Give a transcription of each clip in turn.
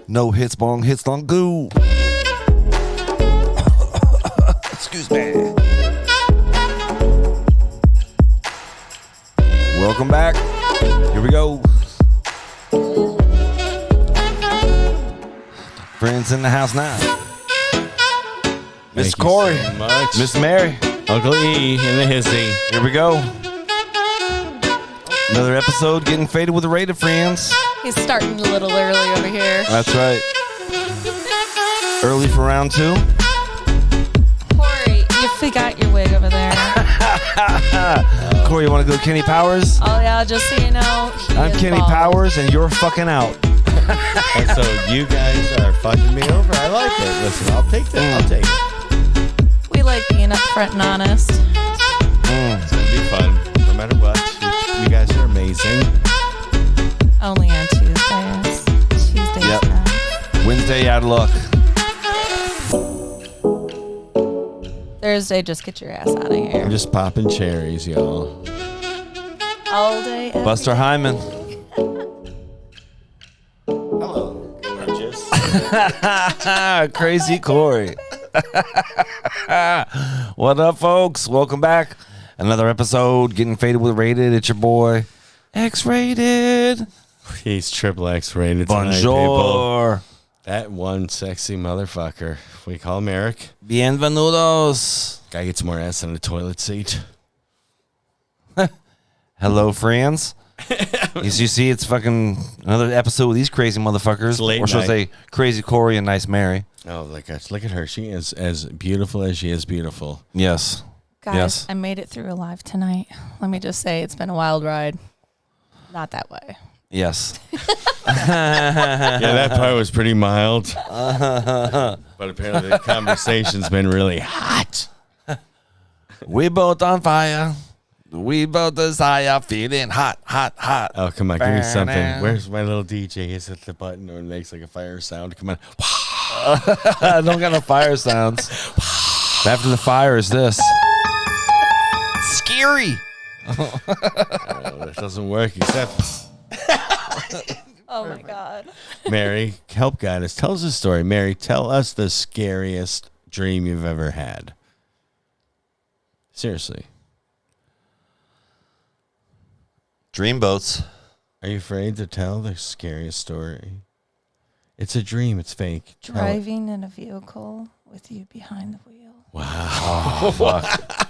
No hits, bong hits, don't go. Excuse me. Welcome back. Here we go. Friends in the house now. Miss Corey, so Miss Mary, Uncle E in the hissy. Here we go. Another episode getting faded with the rated friends. He's starting a little early over here. That's right. Early for round 2. Corey, you forgot your wig over there. Corey, you want to go Kenny Powers? Oh, yeah, just so you know. I'm Kenny bald. Powers, and you're fucking out. And so you guys are fucking me over. I like it. Listen, I'll take that. I'll take it. We like being upfront and honest. It's going to be fun, no matter what. You guys are amazing. Only on Tuesdays. Tuesdays. Yep. Night. Wednesday, out of luck. Thursday, just get your ass out of here. I'm just popping cherries, y'all. All day. every Buster day. Hyman. Hello. Crazy Corey. What up, folks? Welcome back. Another episode getting faded with rated. It's your boy, X-Rated. He's triple X rated tonight, people. Bonjour. That one sexy motherfucker. We call him Eric. Bienvenidos. Guy gets more ass than a toilet seat. Hello, friends. As you see, it's fucking another episode with these crazy motherfuckers. It's late or should I night. say Crazy Corey and Nice Mary. Oh, look at her. She is as beautiful as she is beautiful. Yes. Guys, Yes. I made it through alive tonight. Let me just say, it's been a wild ride. Not that way. Yes. Yeah, that part was pretty mild. But apparently the conversation's been really hot. We both on fire. We both desire feeling hot, hot, hot. Oh, come on, give me something. Where's my little DJ? Is it the button or it makes like a fire sound? Come on. I don't got no fire sounds. After the fire is this. Scary. That doesn't work except Oh, my God. Mary, help guide us. Tell us a story. Mary, tell us the scariest dream you've ever had. Seriously. Dreamboats. Are you afraid to tell the scariest story? It's a dream. It's fake. Tell it. Driving in a vehicle with you behind the wheel. Wow. Oh, fuck.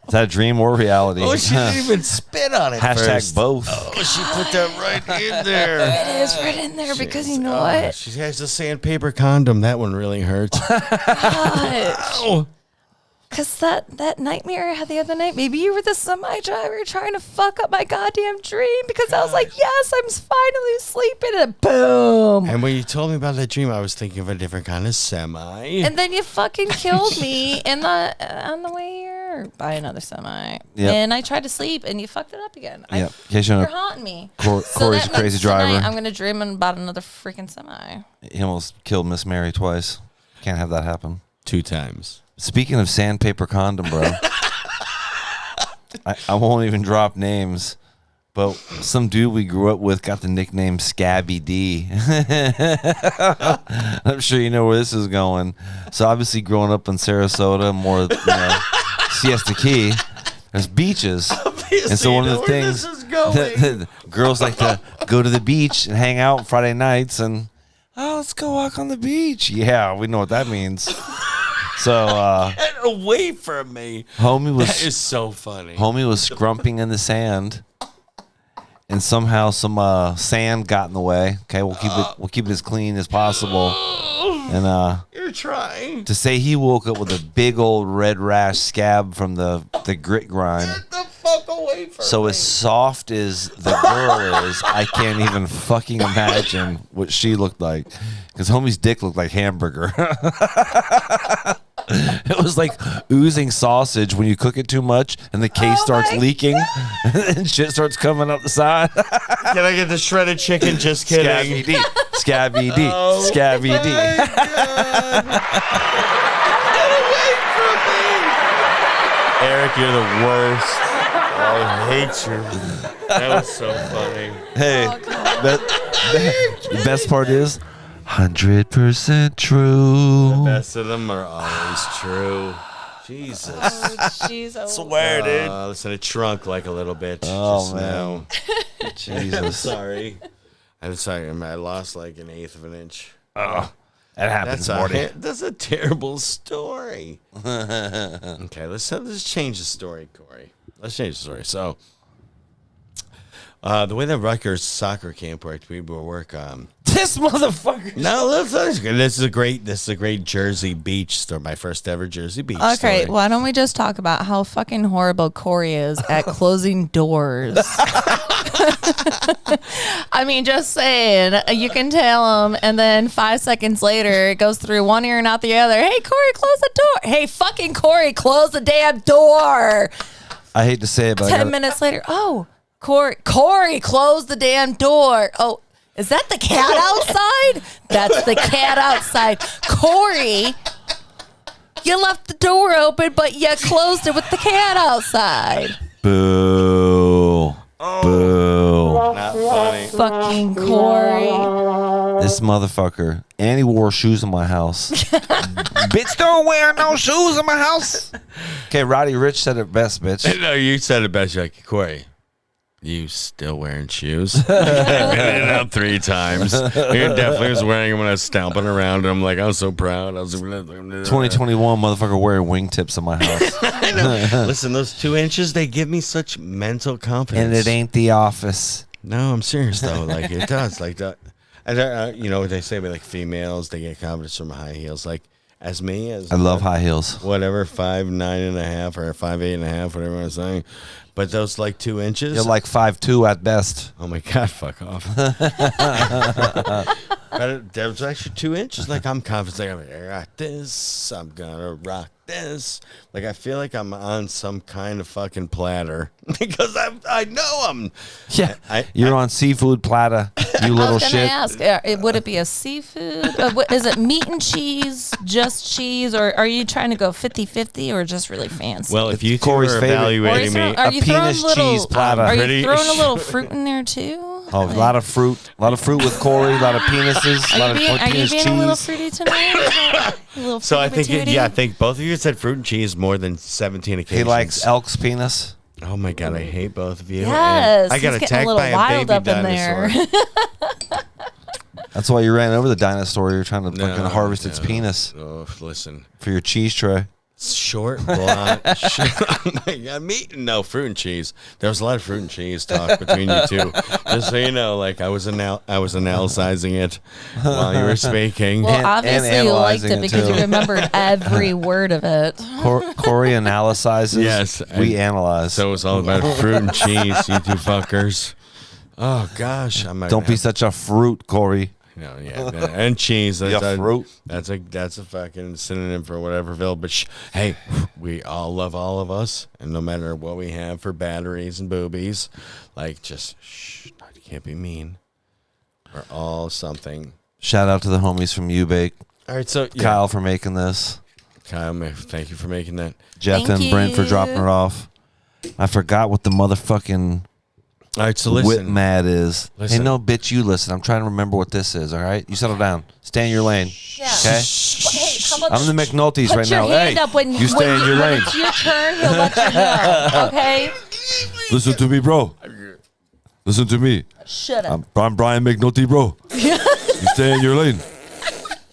Is that a dream or reality? Oh, she didn't even spit on it Hashtag first. both. Oh, she put that right in there. It is right in there because you know what? She has the sandpaper condom. That one really hurts. Ow. Because that nightmare I had the other night, maybe you were the semi driver trying to fuck up my goddamn dream because I was like, yes, I'm finally sleeping, and boom. And when you told me about that dream, I was thinking of a different kind of semi. And then you fucking killed me on the way here by another semi. Yep. And I tried to sleep, and you fucked it up again. Yeah. In case you You're know, haunting me. Corey's a crazy driver. I'm going to dream about another freaking semi. He almost killed Miss Mary twice. Can't have that happen. 2 times. Speaking of sandpaper condom, bro, I won't even drop names, but some dude we grew up with got the nickname Scabby D. I'm sure you know where this is going. So obviously growing up in Sarasota, more Siesta Key, there's beaches. And so one of the things that girls like to go to the beach and hang out Friday nights and, let's go walk on the beach. Yeah, we know what that means. So, Get away from me. That is so funny. Homie was scrumping in the sand, and somehow some sand got in the way. Okay, we'll keep it as clean as possible. And You're trying. to say he woke up with a big old red rash scab from the grit grind. Get the fuck away from So me. as soft as the girl is, I can't even fucking imagine what she looked like. because homie's dick looked like hamburger. It was like oozing sausage when you cook it too much and the case starts leaking and shit starts coming up the side. Can I get the shredded chicken? Just kidding. Scabby D. Scabby D. Scabby D. Get away from me. Eric, you're the worst. I hate you. That was so funny. Hey, the best part is 100% true. The best of them are always true. Jesus. Oh, jeez. Swear, dude. Listen, it shrunk like a little bit. Oh, just man. now. Jesus. Sorry. I'm sorry. I lost like an eighth of an inch. Oh, that happens, Morty. That's a terrible story. Okay, let's change the story, Corey. Let's change the story. So, the way that Rutgers soccer camp worked, we would work. This motherfucker. No, that's good. This is a great Jersey Beach story. My first ever Jersey Beach story. Okay, why don't we just talk about how fucking horrible Corey is at closing doors? I mean, just saying, you can tell him, and then 5 seconds later, it goes through one ear and out the other. Hey, Corey, close the door. Hey, fucking Corey, close the damn door. I hate to say it, but 10 minutes later, oh, Corey, close the damn door. Oh, is that the cat outside? That's the cat outside. Corey, you left the door open, but you closed it with the cat outside. Boo. Boo. Not funny. Fucking Corey. This motherfucker. And he wore shoes in my house. Bitch, don't wear no shoes in my house. Okay, Roddy Rich said it best, bitch. No, you said it best. You're like, Corey, you still wearing shoes? I've been in and out 3 times. You definitely was wearing them when I was stomping around. And I'm like, I was so proud. I was 2021 motherfucker wearing wingtips in my house. I know. Listen, those 2 inches, they give me such mental confidence. And it ain't The Office. No, I'm serious though. Like it does. Like that. And you know what they say about like females, they get confidence from high heels. Like as me, as I love high heels. whatever 5'9.5" or 5'8.5", whatever I'm saying. But those like 2 inches. You're like 5'2" at best. Oh my God, fuck off. But there was actually 2 inches. Like I'm confident. Like, I got this. I'm gonna rock this. Like I feel like I'm on some kind of fucking platter because I know I'm. Yeah, you're on seafood platter. You little I was gonna shit. ask, would it be a seafood? Is it meat and cheese, just cheese, or are you trying to go 50-50 or just really fancy? Well, if you two Corey's are favorite. evaluating me, are you throwing penis cheese platter. Are Pretty you throwing a sure. little fruit in there too? Oh, a lot of fruit with Corey. A lot of penises. A lot of Are you penis being a little cheese. fruity tonight? A little so I think fruity-patooty? I think both of you said fruit and cheese more than 17 occasions. He likes elk's penis. Oh my God, I hate both of you. Yes, And I got he's getting attacked a little by a wild baby up in there. dinosaur. That's why you ran over the dinosaur. You're trying to fucking harvest its no. penis Oh, listen. for your cheese tray. Short, blonde. Oh my God, meat? No, fruit and cheese. There was a lot of fruit and cheese talk between you two. Just so you know, like I was analyzing it while you were speaking. Well, And obviously you liked analyzing it it, because too. you remembered every word of it. Corey analyzes. Yes, we and analyze. So it's all about fruit and cheese, you two fuckers. Oh gosh, Don't be such a fruit, Corey. No, yeah, and cheese. Yeah, fruit. That's a fucking synonym for whateverville. But hey, we all love all of us, and no matter what we have for batteries and boobies, like just you can't be mean. We're all something. Shout out to the homies from Ubake. All right, so yeah. Kyle for making this. Kyle, thank you for making that. Jeff Thank and Brent for you. dropping it off. I forgot what the motherfucking All right, so whip listen. mad is. Listen. Hey, no, bitch, you listen. I'm trying to remember what this is, all right? You settle down. Stay in your lane. Yeah. Okay? Hey, how about I'm the McNulty's put right your now. hand Hey, up when you stay in your when lane. it's your turn, he'll let you know. Okay? Listen to me, bro. Listen to me. Shut up. I'm Brian McNulty, bro. You stay in your lane.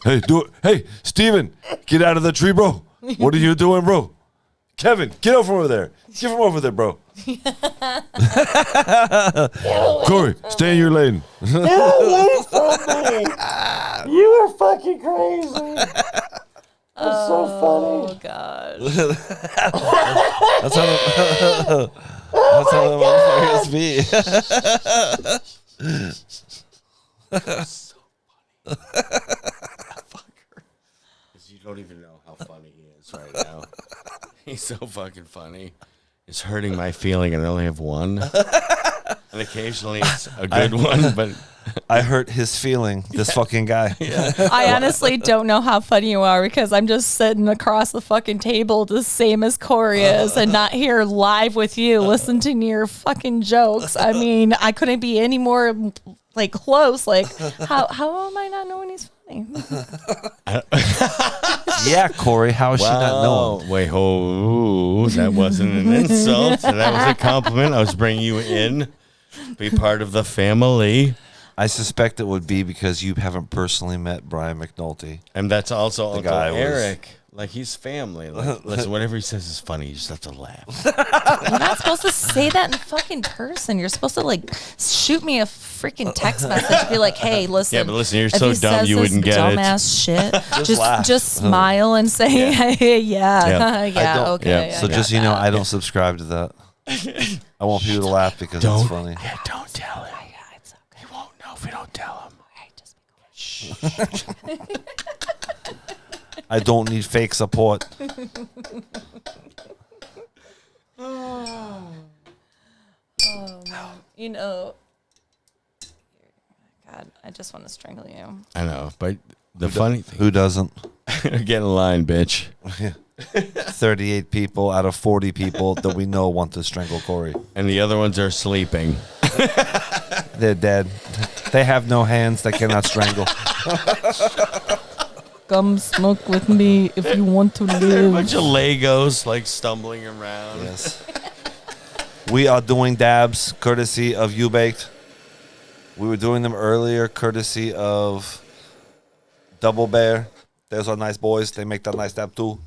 Hey, do it. Hey, Steven, get out of the tree, bro. What are you doing, bro? Kevin, get over over there. Get from over there, bro. Corey, stay in your lane. You are fucking crazy. That's so funny. Oh, God. That's how the motherfuckers be. You don't even know how funny he is right now. He's so fucking funny. It's hurting my feeling, and I only have one. And occasionally it's a good one, but I hurt his feeling. This fucking guy. I honestly don't know how funny you are because I'm just sitting across the fucking table the same as Corey is and not here live with you listening to your fucking jokes. I mean, I couldn't be any more like close. Like, how am I not knowing he's funny? Yeah, Corey. How is she not knowing? Wait, that wasn't an insult. That was a compliment. I was bringing you in, be part of the family. I suspect it would be because you haven't personally met Brian McNulty. And that's also The Uncle guy was- Eric. Like, he's family. Like, listen, whatever he says is funny. You just have to laugh. You're not supposed to say that in fucking person. You're supposed to like shoot me a freaking text message and be like, "Hey, listen." Yeah, but listen, you're if so he dumb says you this wouldn't get it. dumbass shit. laugh. just smile and say, "Hey, yeah, don't- okay." yeah. I So got just you know, that. I don't subscribe to that. I want people to laugh because it's funny. Yeah, don't tell him. Yeah, it's okay. He won't know if we don't tell him. Okay, just be quiet. I don't need fake support. Oh man, you know, God, I just want to strangle you. I know, but the funny thing. Who doesn't? Get in line, bitch. 38 people out of 40 people that we know want to strangle Corey. And the other ones are sleeping. They're dead. They have no hands. They cannot strangle. Come smoke with me if you want to A live. bunch of Legos, like, stumbling around. Yes. We are doing dabs courtesy of You Baked. We were doing them earlier courtesy of Double Bear. There's our nice boys. They make that nice dab too.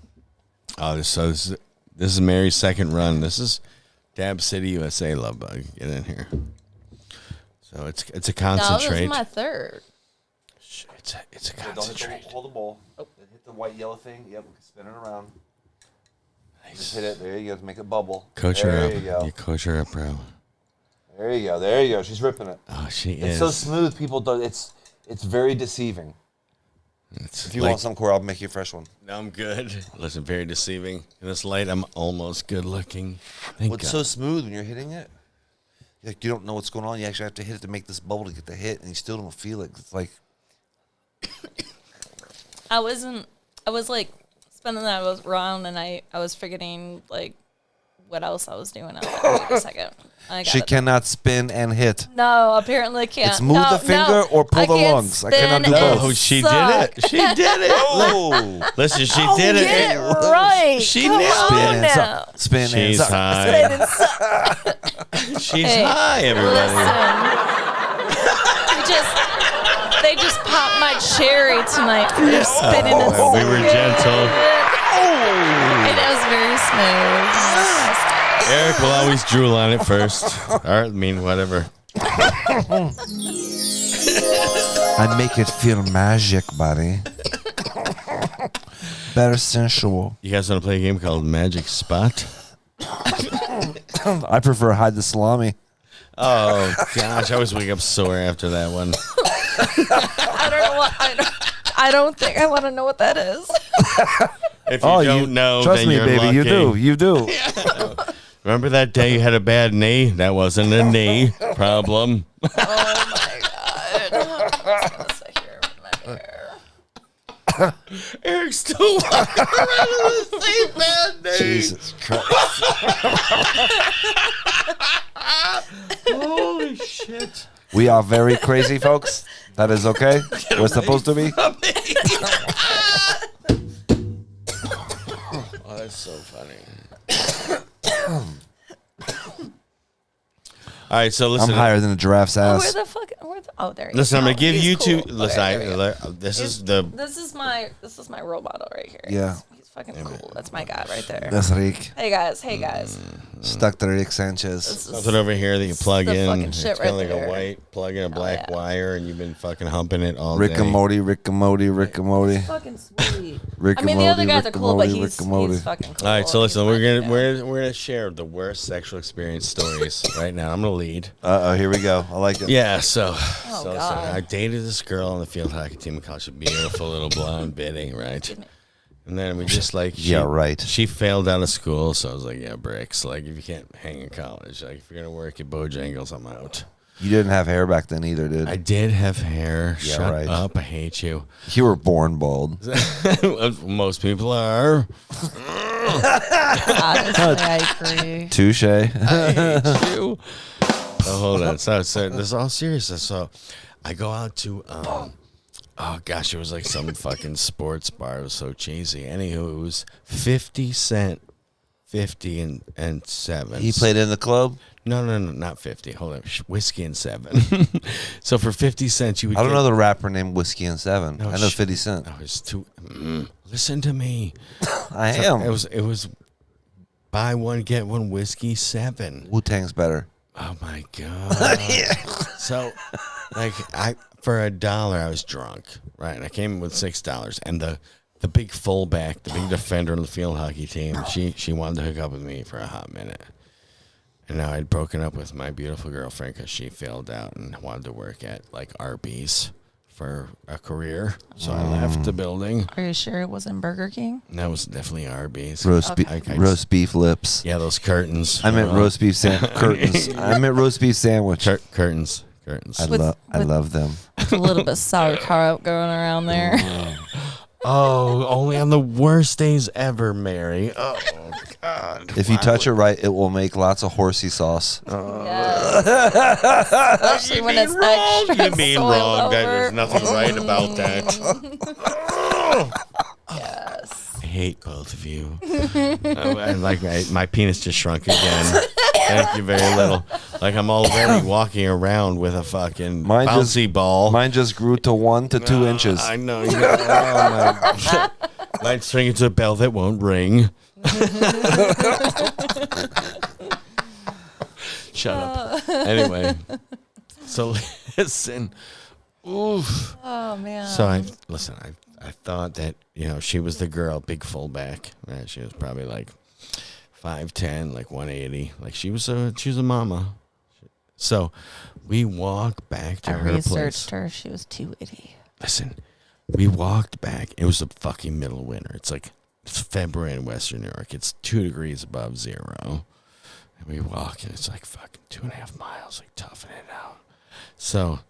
Oh, this is Mary's second run. This is Dab City, USA, Love Bug. Get in here. So it's a No, this concentrate. is my third. It's a concentrate. Hold the ball. Hit the white yellow thing. Yep, spin it around. Just hit it. There you go. Make it bubble. Coach there her up. you go. You coach her up, bro. There you go. There you go. She's ripping it. Oh, she It's is. so smooth. People don't. It's very deceiving. It's If you like, want some, Corey, I'll make you a fresh one. no, I'm good. Listen, very deceiving. In this light, I'm almost good looking. Thank It's God. so smooth when you're hitting it. Like you don't know what's going on. You actually have to hit it to make this bubble to get the hit, and you still don't feel it. It's like I was like spending that around, and I was forgetting like what else I was doing. I was like, wait a second. I got she it. cannot spin and hit. No, apparently I can't. It's move no, the finger no, or pull I the can't lungs. I cannot do spin both. and Oh, she suck. did it. She did it. Oh, Listen, she Oh, did it. get it right. She Come nailed on spin and now. suck. Spin and She's suck. high. Spin and suck. She's Hey, high, everybody. Listen, they just popped my cherry tonight. They're spinning and Oh, we sucking. were gentle. And it was very smooth. Eric will always drool on it first. I mean, whatever. I make it feel magic, buddy. Better sensual. You guys want to play a game called Magic Spot? I prefer hide the salami. Oh, gosh. I always wake up sore after that one. I don't know what. I don't think I want to know what that is. If you don't know, trust then me, you're baby, lucky. you do. You do. Remember that day you had a bad knee? That wasn't a knee problem. Oh my god! I'm gonna sit here with my hair. Eric's still walking around with the same bad knee. Jesus Christ. Holy shit. We are very crazy, folks. That is okay. We're supposed to be. Oh, that's so funny. All right, so I'm listen. higher than a giraffe's Oh, ass. oh, there. Listen, I'm Oh, gonna give he's you cool. two. Listen, Okay, there we go. this is the. This is my role model right here. Yeah. He's fucking cool. That's my guy right there. That's Rick. Hey guys. Stuck to Rick Sanchez. This is Something over here that you plug the in. fucking It's shit kind of right like there. a white plug in a black yeah. wire, and you've been fucking humping it all Rick day. and Morty, Rick and Morty, Rick and Morty. fucking sweet. Rick I mean, and the Morty, other guys Rick are and cool, but Morty, he's Rick and Morty. fucking cool. All right, so He's listen, my we're guy. gonna share the worst sexual experience stories right now. I'm gonna lead. Uh oh, here we go. I like it. Yeah, so Oh So I dated this girl on the field hockey team in college, a beautiful little blonde biddy, right? And then we just like, she failed out of school, so I was like, yeah, bricks. Like, if you can't hang in college, like, if you're going to work at Bojangles, I'm out. You didn't have hair back then either, dude. I did have hair. Yeah, Shut up. I hate you. You were born bald. Most people are. Honestly, I agree. Touche. I hate you. Oh, hold on. So this is all serious. So I go out to, oh gosh, it was like some fucking sports bar. It was so cheesy. Anywho, it was 50 cent, 50 and 7. He played in the club? No, not 50. Hold on. Whiskey and 7. So for 50 cents, you would I don't know the rapper named Whiskey and 7. No, I know 50 Cent. No, it's too. Listen to me. I am. It was buy one, get one whiskey, 7. Wu-Tang's better. Oh, my God. So, like, for $1, I was drunk, right? And I came in with $6. And the big fullback, the big defender on the field hockey team, she wanted to hook up with me for a hot minute. And now I'd broken up with my beautiful girlfriend because she failed out and wanted to work at, like, Arby's for a career. So I left the building. Are you sure it wasn't Burger King? That was definitely Arby's. Roast beef lips. Yeah, those curtains. I meant roast beef curtains. I meant roast beef sandwich. Curtains. I love them. A little bit of sauerkraut going around there. Oh, only on the worst days ever, Mary. Oh, God. If you touch it right, it will make lots of horsey sauce. Especially when it's extra. You mean wrong. There's nothing right about that. Yes. I hate both of you. And like my penis just shrunk again. Thank you very little. Like I'm already walking around with a fucking bouncy ball. Mine just grew to 1 to 2 inches. I know. Might string it to a bell that won't ring. Shut up. Anyway, so listen. Oof. Oh man. So I thought that she was the girl, big fullback. She was probably like 5'10", like 180. Like she was a mama. So we walk back to her place. I researched her. She was 280. Listen, we walked back. It was the fucking middle of winter. It's February in Western New York. It's 2 degrees above zero. And we walk, and it's like fucking 2.5 miles, like toughing it out. So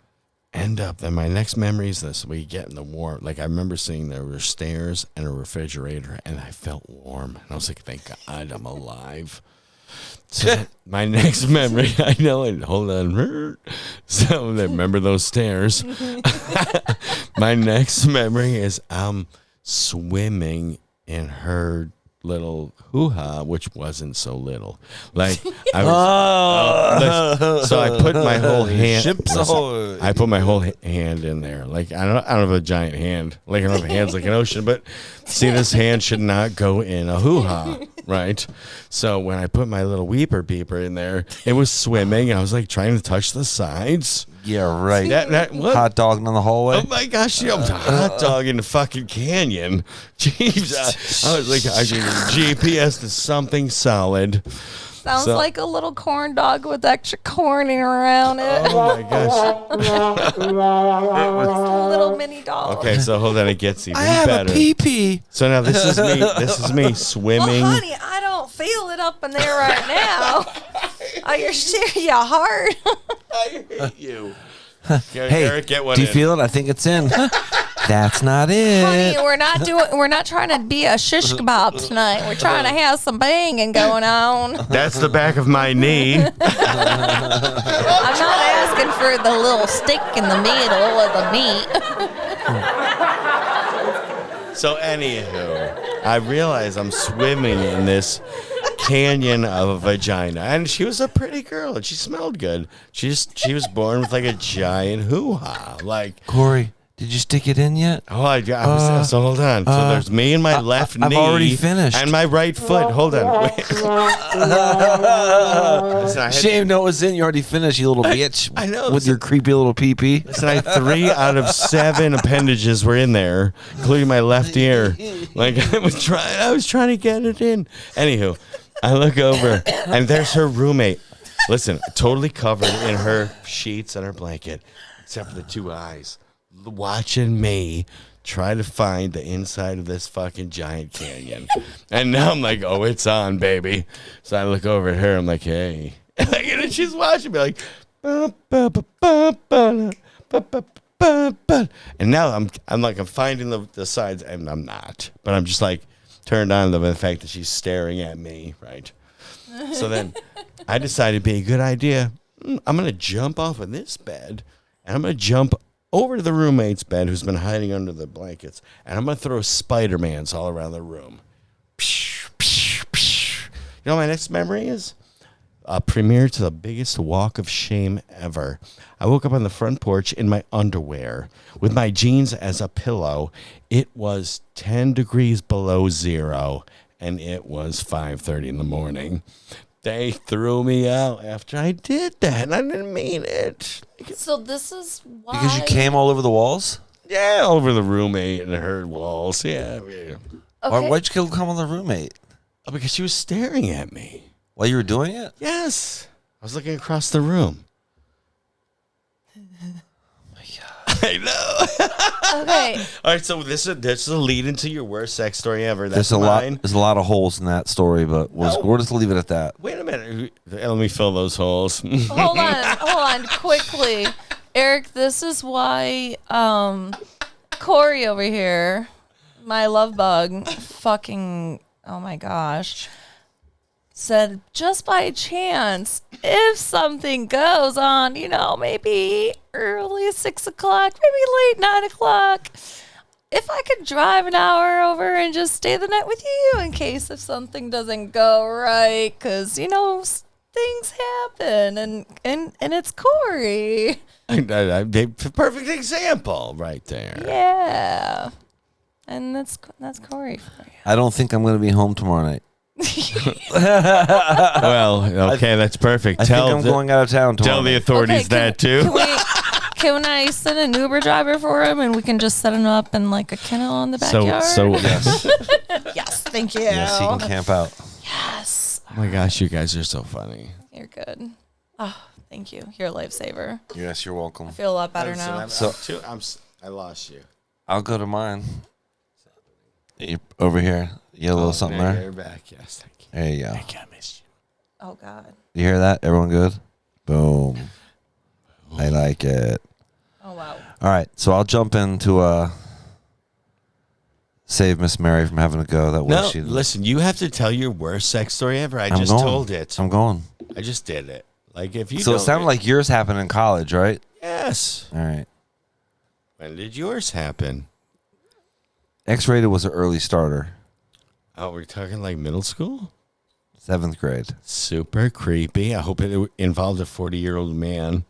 end up, and my next memory is this. We get in the warm. Like I remember seeing there were stairs and a refrigerator, and I felt warm. And I was like, thank God I'm alive. So my next memory, I know it. Hold on. So remember those stairs. My next memory is I'm swimming in her little hoo-ha, which wasn't so little. Like I was, so I put my whole hand. I put my whole hand in there. Like I don't have a giant hand. Like I don't have hands like an ocean. But see, this hand should not go in a hoo-ha, right? So when I put my little weeper beeper in there, it was swimming. I was like trying to touch the sides. Yeah, right. What? Hot dogging on the hallway. Oh my gosh, I'm a hot dog in the fucking canyon. Jeez, I was like, GPS to something solid. Sounds like a little corn dog with extra corn around it. Oh my gosh. A little mini dog. Okay, so hold on, it gets even I have better. a pee-pee. So now this is me swimming. Well, honey, I don't feel it up in there right now. Oh, you're hard. I hate you. Hey, Eric, get one do you in. feel it? I think it's in. That's not it. Honey, we're not trying to be a shish kebab tonight. We're trying to have some banging going on. That's the back of my knee. I'm not asking for the little stick in the middle of the meat. So anywho, I realize I'm swimming in this canyon of a vagina, and she was a pretty girl, and she smelled good. She was born with like a giant hoo-ha, like. Corey, did you stick it in yet? Oh, so hold on. So there's me and my left knee. I've already finished. And my right foot. Hold on. Wait. Listen, Shame no, it was in. You already finished, you little bitch. I know. With your creepy little pee-pee. Listen, 3 out of 7 appendages were in there, including my left ear. Like I was trying to get it in. Anywho, I look over, and there's her roommate. Listen, totally covered in her sheets and her blanket, except for the two eyes, watching me try to find the inside of this fucking giant canyon. And now I'm like, oh, it's on, baby. So I look over at her. I'm like, hey. And then she's watching me like, ba, ba, ba, ba, ba, ba, ba, ba, ba. And now I'm finding the sides, and I'm not. But I'm just like turned on to the fact that she's staring at me, right? So then I decided it'd be a good idea. I'm going to jump off of this bed, and I'm going to jump over to the roommate's bed who's been hiding under the blankets, and I'm going to throw Spider-Mans all around the room. You know what my next memory is? A premiere to the biggest walk of shame ever. I woke up on the front porch in my underwear with my jeans as a pillow. It was 10 degrees below zero, and it was 5:30 in the morning. They threw me out after I did that, and I didn't mean it. So this is why. Because you came all over the walls? Yeah, over the roommate and her walls. Yeah. Okay. Why'd you come on the roommate? Oh, because she was staring at me. While you were doing it? Yes. I was looking across the room. I know. Okay. All right, so this is a lead into your worst sex story ever. That's There's mine. a lot of holes in that story, but we'll just leave it at that. Wait a minute. Let me fill those holes. Hold on, quickly. Eric, this is why Corey over here, my love bug, fucking, oh my gosh, said just by chance, if something goes on, maybe early 6 o'clock, maybe late 9 o'clock, if I could drive an hour over and just stay the night with you in case if something doesn't go right, because, things happen, and it's Corey. Perfect example right there. Yeah. And that's Corey for you. I don't think I'm going to be home tomorrow night. Well, okay, that's perfect. I think I'm going out of town tomorrow Tell the night. authorities that too. Can I send an Uber driver for him and we can just set him up in like a kennel in the backyard? So yes. Yes, thank you. Yes, he can camp out. Yes. Oh my gosh, you guys are so funny. You're good. Oh, thank you. You're a lifesaver. Yes, you're welcome. I feel a lot better now. I lost you. I'll go to mine. You over here. You have a little something there? You're back. Yes, thank you. There you go. Thank you. I missed you. Oh, God. You hear that? Everyone good? Boom. I like it. Oh, wow. All right, so I'll jump into save Miss Mary from having to go. That way No, she. listen, you have to tell your worst sex story ever. I'm just going. told it. I'm going. I just did it. Like if you. So it don't- sounded like yours happened in college, right? Yes. All right. When did yours happen? X-rated was an early starter. Oh, we're talking like middle school? 7th grade. Super creepy. I hope it involved a 40-year-old man.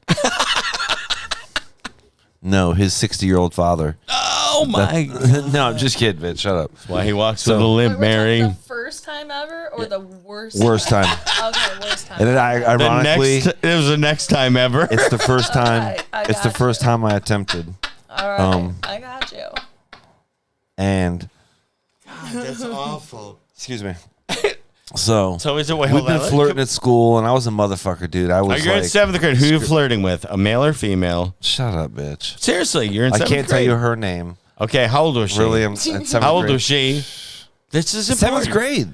No, his 60-year-old father. Oh my God. No, I'm just kidding, bitch. Shut up. Why he walks with a limp, Mary. The first time ever or the worst? Worst time. Okay, worst time. And then ironically, it was the next time ever. it's the first time. I It's the got first time I attempted. All right, I got you. And That's awful. excuse me. So is it? Wait, we've hold been on. flirting at school, and I was a motherfucker, dude. I was You're in like, 7th grade. Who are you flirting with? A male or female? shut up, bitch. Seriously, you're in 7th I grade. can't tell you her name. Okay, how old was she? Really, I'm at 7th How old grade. was she? This is important. 7th grade.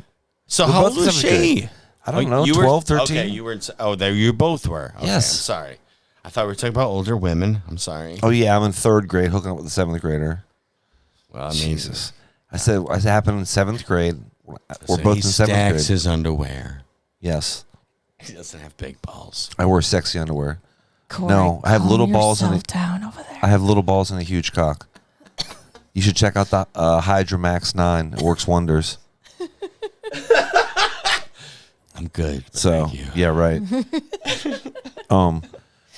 So We're how both old was 7th she? grade. I don't know, 12, 13? Okay, you were in. There you both were. Okay, Yes. I'm sorry. I thought we were talking about older women. I'm sorry. Oh yeah, I'm in 3rd grade, hooking up with a 7th grader. Well, I mean, Jesus. I said it happened in 7th grade. We're so both he in 7th stacks grade. his underwear. Yes. He doesn't have big balls. I wear sexy underwear. Corey, No, I have calm little balls and yourself down over there. I have little balls and a huge cock. You should check out the Hydra Max 9. It works wonders. I'm good. So Thank you. yeah, right.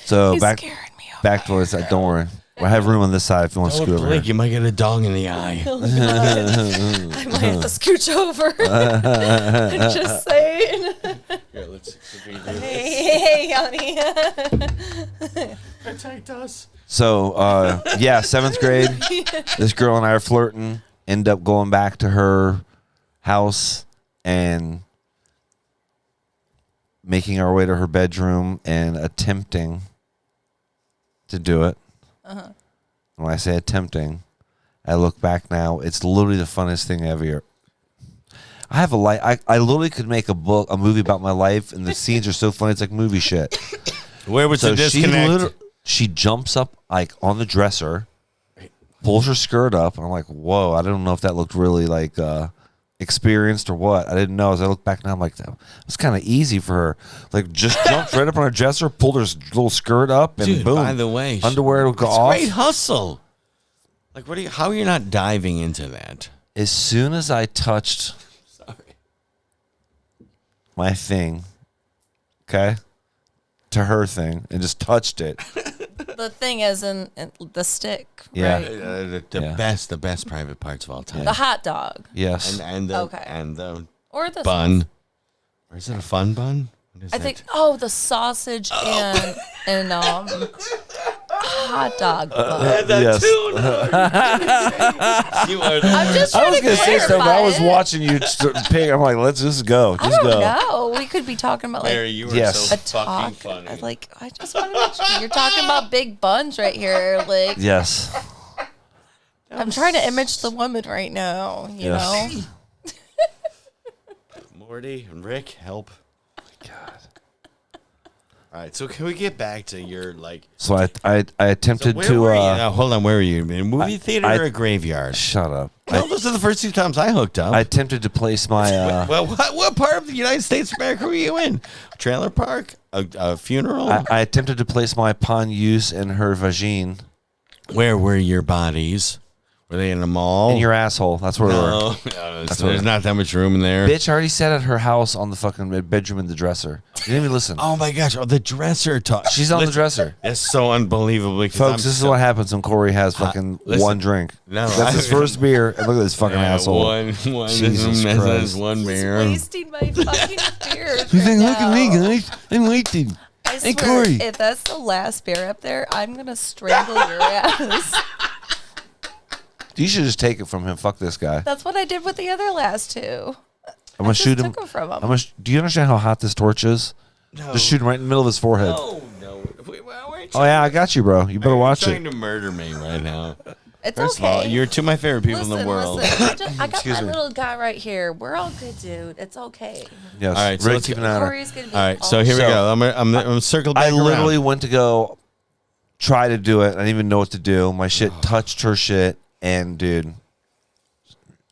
So He's back scaring me over back to this. Don't worry. I have room on this side if you want to Don't scoot over blink, here. you might get a dong in the eye. I might have to scooch over. Just saying. Here, let's Hey, honey. protect us. So yeah, 7th grade. This girl and I are flirting. End up going back to her house and making our way to her bedroom and attempting to do it. Uh-huh. When I say attempting, I look back now, it's literally the funniest thing ever. I have a life. I literally could make a movie about my life, and the scenes are so funny. It's like movie shit. Where was the disconnect? She jumps up like on the dresser, pulls her skirt up, and I'm like, whoa! I don't know if that looked really like experienced or what. I didn't know. As I look back now, I'm like, that was kind of easy for her. Like, just jumped right up on her dresser, pulled her little skirt up, and Dude, boom. by the way, underwear will go off. Great hustle. Like, how are you not diving into that? As soon as I touched my thing, okay, to her thing, and just touched it. The thing is in the stick, Yeah. right? The best private parts of all time. The hot dog. Yes. And Okay. the Or the bun. Or is it a fun bun? What is I that? think the sausage and hot dog bun. Yes. I'm just I trying was to gonna say something. clarify I was it. watching you pick. I'm like, let's just go. I Just don't go. know. We could be talking about like Mary, you were Yes. so a fucking talk. funny. I just want to make sure you're talking about big buns right here. Like Yes. I'm trying to image the woman right now. You Yes. know. Morty and Rick, help. God. All right, so can we get back to your like? So I attempted Where to. were you? Now, hold on, where were you? In a movie theater I- or a graveyard? Shut up. Well, those are the first 2 times I hooked up. I attempted to place my. well, what part of the United States of America were you in? Trailer park? A funeral? I attempted to place my pawn use in her vagine. Where were your bodies? Were they in a mall? In your asshole. That's where we were. No, there's not that much room in there. Bitch, I already sat at her house on the fucking bedroom in the dresser. You didn't even listen. Oh my gosh! Oh, the dresser talk. She's on the dresser. That's so unbelievable. Folks, this is what happens when Corey has fucking listen. one drink. No, That's his first beer, and look at this fucking asshole. One. Jesus That's Christ. one He's beer. wasting my fucking beers. He's right like, look at me, now. guys. I'm waiting. I Hey, swear, Corey. if that's the last beer up there, I'm gonna strangle your ass. You should just take it from him. Fuck this guy. That's what I did with the other last 2. I'm gonna just shoot him. took 'em from him. Do you understand how hot this torch is? No. Just shoot him right in the middle of his forehead. No. Oh yeah, I got you, bro. You better watch Trying it. to murder me right now. It's First okay. of all, you're two of my favorite people listen, in the world. Listen. I got Excuse my me. little guy right here. We're all good, dude. It's okay. Yes. All right, so Rick, let's keep an eye on her. Corey's gonna be. All right, so here we So- go. I'm gonna circle back I around. literally went to go try to do it. I didn't even know what to do. My shit touched her shit, and dude,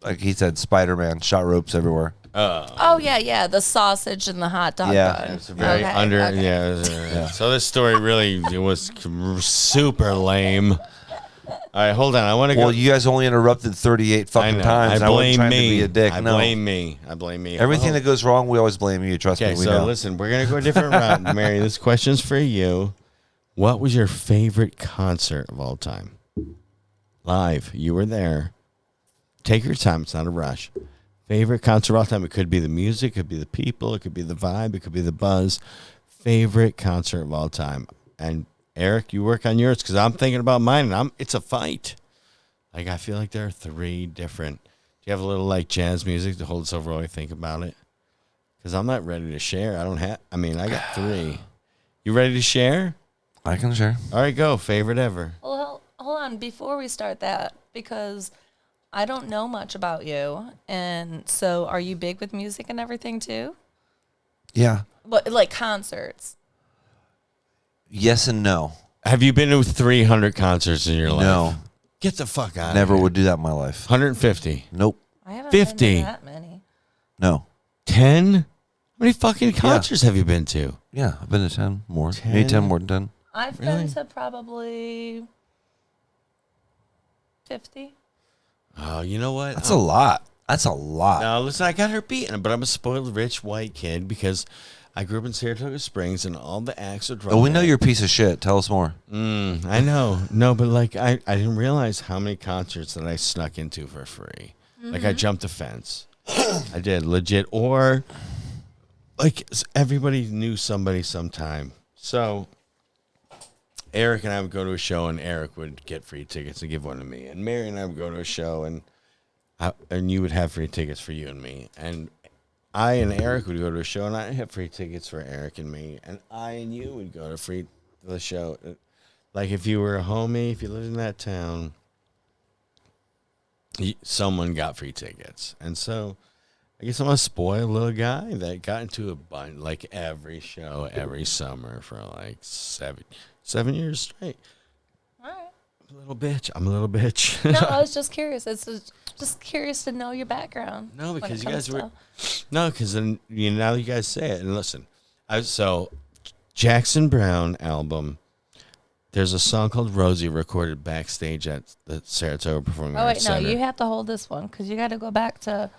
like he said, Spider-Man shot ropes everywhere. Oh yeah, the sausage and the hot dog Yeah. bun. It's very Okay, under. okay. Yeah, it was, So this story really was super lame. All right, hold on. I want to go. Well, you guys only interrupted 38 I fucking know. times. I and I wasn't blame trying me. to be a dick. I No. blame me. I blame me. Everything Oh. that goes wrong, we always blame you. Trust Okay, me, we so know. listen, we're gonna go a different route, Mary. This question's for you. What was your favorite concert of all time? Live, you were there. Take your time. It's not a rush. Favorite concert of all time. It could be the music, it could be the people, it could be the vibe, it could be the buzz. Favorite concert of all time. And Eric, you work on yours because I'm thinking about mine, and it's a fight. Like I feel like there are 3 different. Do you have a little like jazz music to hold us over while we think about it? Because I'm not ready to share. I got 3. You ready to share? I can share. All right, go. Favorite ever. Well, hold on before we start that because I don't know much about you, and so are you big with music and everything too? Yeah. But like concerts. Yes and no. Have you been to 300 concerts in your life? No. Get the fuck out. Never of here. would do that in my life. 150. Nope. I haven't 50. been to that many. No. 10. How many fucking concerts have you been to? Yeah, I've been to 10 more. 10? Maybe 10 more than 10. I've Really? been to probably 50. Oh, you know what? That's a lot. That's a lot. Now, listen, I got her beaten, but I'm a spoiled rich white kid because I grew up in Saratoga Springs and all the acts are Oh, we know you're a piece of shit. Tell us more. I know. No, but like I didn't realize how many concerts that I snuck into for free. Like I jumped the fence. I did legit, or like everybody knew somebody sometime. So Eric and I would go to a show, and Eric would get free tickets and give one to me, and Mary and I would go to a show, and you would have free tickets for you and me. And I and Eric would go to a show, and I have free tickets for Eric and me, and I and you would go to the show. Like if you were a homie, if you lived in that town, someone got free tickets, and so I guess I'm a spoiled little guy that got into a bunch, like every show every summer for like 7 years straight. All right. I'm a little bitch. No, I was just curious. Just curious to know your background. No, because you guys were. No, because then now you guys say it, and listen. So Jackson Browne album. There's a song called Rosie recorded backstage at the Saratoga Performing Arts Center. No, you have to hold this one because you got to go back to.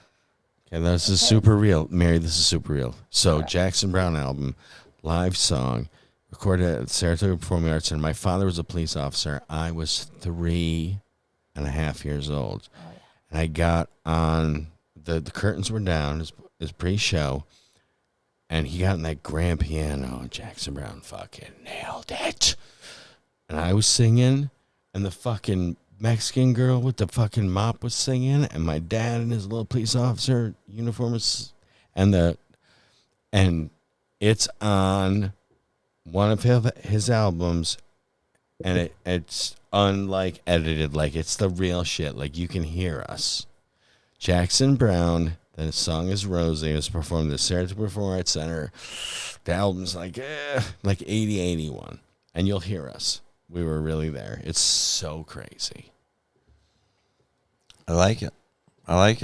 Okay, this is super real, Mary. This is super real. So Jackson Browne album, live song, recorded at the Saratoga Performing Arts Center. My father was a police officer. I was 3.5 years old. Oh, yeah. And I got on, the curtains were down, his pre-show, and he got on that grand piano, and Jackson Browne fucking nailed it. And I was singing, and the fucking Mexican girl with the fucking mop was singing, and my dad and his little police officer uniform was, and it's on one of his albums, and it's unlike edited, like it's the real shit, like you can hear us. Jackson Browne, the song is Rosie, it was performed at the Saratoga Performing Arts Center. The album's like 80, 81, and you'll hear us. We were really there. It's so crazy. I like it. It's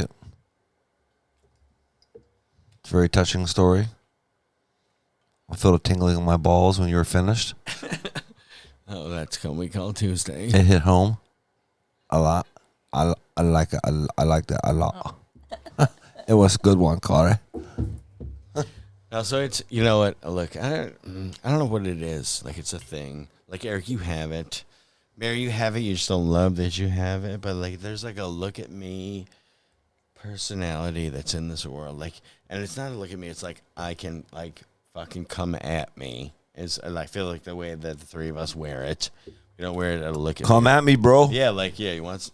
a very touching story. I felt a tingling in my balls when you were finished. Oh, that's what we call Tuesday. It hit home a lot. I like it. I like that a lot. It was a good one, Corey. No, so it's, you know what? Look, I don't know what it is. Like, it's a thing. Like, Eric, you have it. Mary, you have it. You just don't love that you have it. But, like, there's, like, a look at me personality that's in this world. Like, and it's not a look at me. It's like, I can, like, fucking come at me. And I feel like the way that the three of us wear it. We don't wear it at a look at Come me. at me, bro. Yeah, like, yeah, he wants...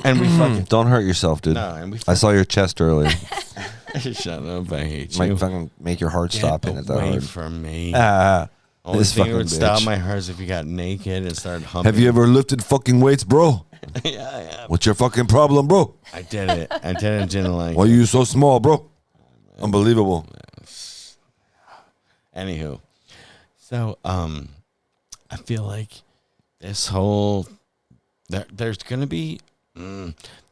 And we fucking... Don't hurt yourself, dude. No, and we I saw your chest earlier. Shut up, I hate you. Might fucking make your heart stop in it that Get away hard. from me. Only This thing that fucking would stop bitch. my heart is if you got naked and started humping. Have you ever lifted fucking weights, bro? Yeah. What's your fucking problem, bro? I did it. I didn't like Why are you so small, bro? Unbelievable. Anywho. So, I feel like this whole... There's going to be...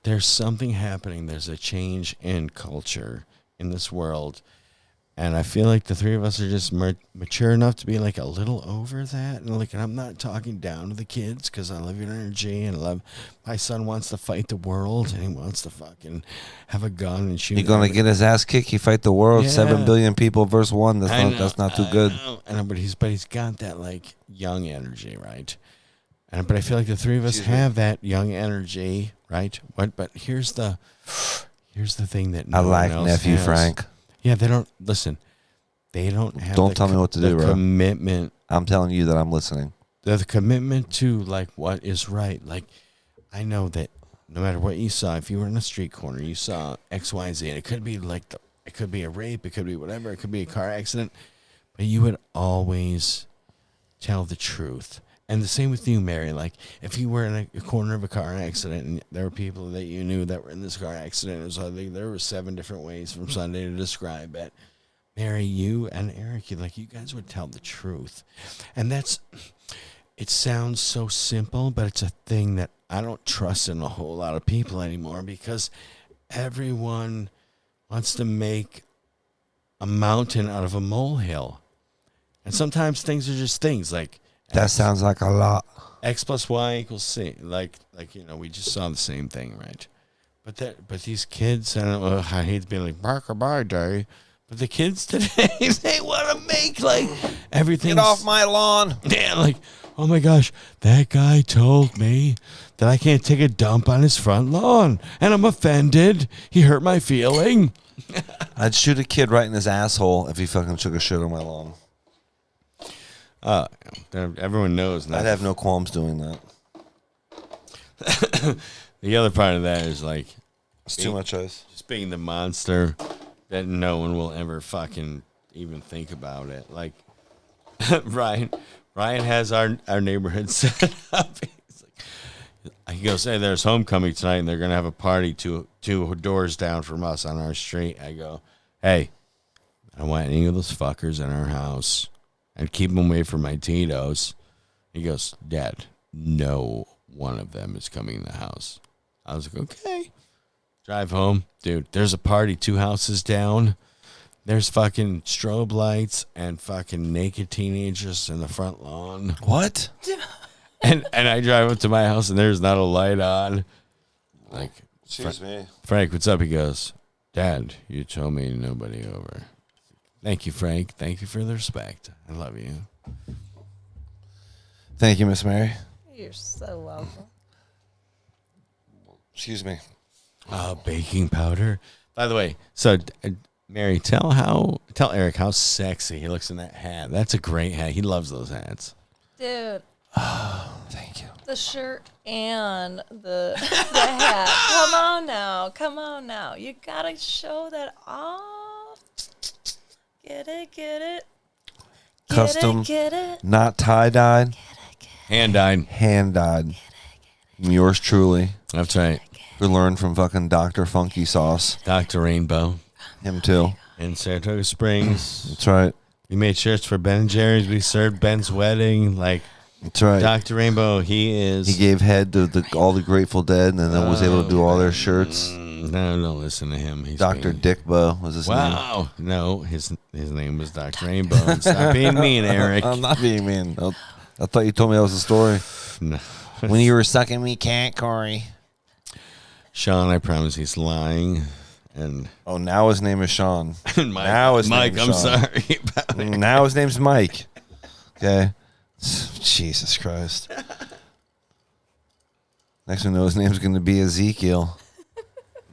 there's something happening. There's a change in culture in this world. And I feel like the three of us are just mature enough to be like a little over that. And like, I'm not talking down to the kids because I love your energy and my son wants to fight the world and he wants to fucking have a gun and shoot. You're going to get his ass kicked. He fight the world. Yeah. 7 billion people versus 1. That's not too good. But he's got that like young energy, right? But I feel like the three of us have that young energy, right? But here's the thing that I like nephew has. Frank. Yeah, they don't listen. They don't have. Don't tell me what to do, bro. Commitment. I'm telling you that I'm listening. The commitment to like what is right. Like, I know that no matter what you saw, if you were in a street corner, you saw X, Y, Z, and it could be like it could be a rape, it could be whatever, it could be a car accident, but you would always tell the truth. And the same with you, Mary. Like, if you were in a corner of a car accident and there were people that you knew that were in this car accident, it was like there were 7 different ways from Sunday to describe it. Mary, you and Eric, you guys would tell the truth. And it sounds so simple, but it's a thing that I don't trust in a whole lot of people anymore because everyone wants to make a mountain out of a molehill. And sometimes things are just things like, That sounds like a lot. X plus Y equals C. Like we just saw the same thing, right? But these kids, I hate to be like Barker by day, but the kids today, they want to make like everything. Get off my lawn. Yeah, like, oh my gosh, that guy told me that I can't take a dump on his front lawn, and I'm offended. He hurt my feeling. I'd shoot a kid right in his asshole if he fucking took a shit on my lawn. Everyone knows. I'd have no qualms doing that. The other part of that is like, It's too much ice. Just being the monster that no one will ever fucking even think about it. Like Ryan has our neighborhood set up. He goes, hey, there's homecoming tonight, and they're gonna have a party two doors down from us on our street. I go, hey, I don't want any of those fuckers in our house, and keep them away from my Tito's. He goes, Dad, no one of them is coming in the house. I was like, okay. Drive home. Dude, there's a party 2 houses down. There's fucking strobe lights and fucking naked teenagers in the front lawn. What? And I drive up to my house, and there's not a light on. Like, Excuse me. Frank, what's up? He goes, Dad, you told me nobody over. Thank you, Frank. Thank you for the respect. I love you. Thank you, Miss Mary. You're so welcome. Excuse me. Baking powder. By the way, so Mary, tell Eric how sexy he looks in that hat. That's a great hat. He loves those hats. Dude, Thank you. the shirt and the hat. Come on now. You gotta show that off. Get it. Custom, Get it. not tie-dyed, Hand-dyed. hand-dyed. Yours truly. That's right. We learned from fucking Dr. Funky Sauce. Dr. Rainbow Him too. in Saratoga Springs. That's right. We made shirts for Ben and Jerry's. We served Ben's wedding. Like, That's right. Dr. Rainbow, he gave head to all the Grateful Dead, and then was able to do all their shirts. No, don't listen to him. He's Dr. being- Dickbo was his name. Wow. No, his name was Dr. Rainbow. And stop being mean, Eric. I'm not being mean. I thought you told me that was the story. No. When you were sucking me cat, Corey. Sean, I promise he's lying. And Oh, now his name is Sean. Mike, Now his Mike, name's I'm Sean. sorry about it. Now his name's Mike. Okay. Jesus Christ. Next one, know his name's going to be Ezekiel.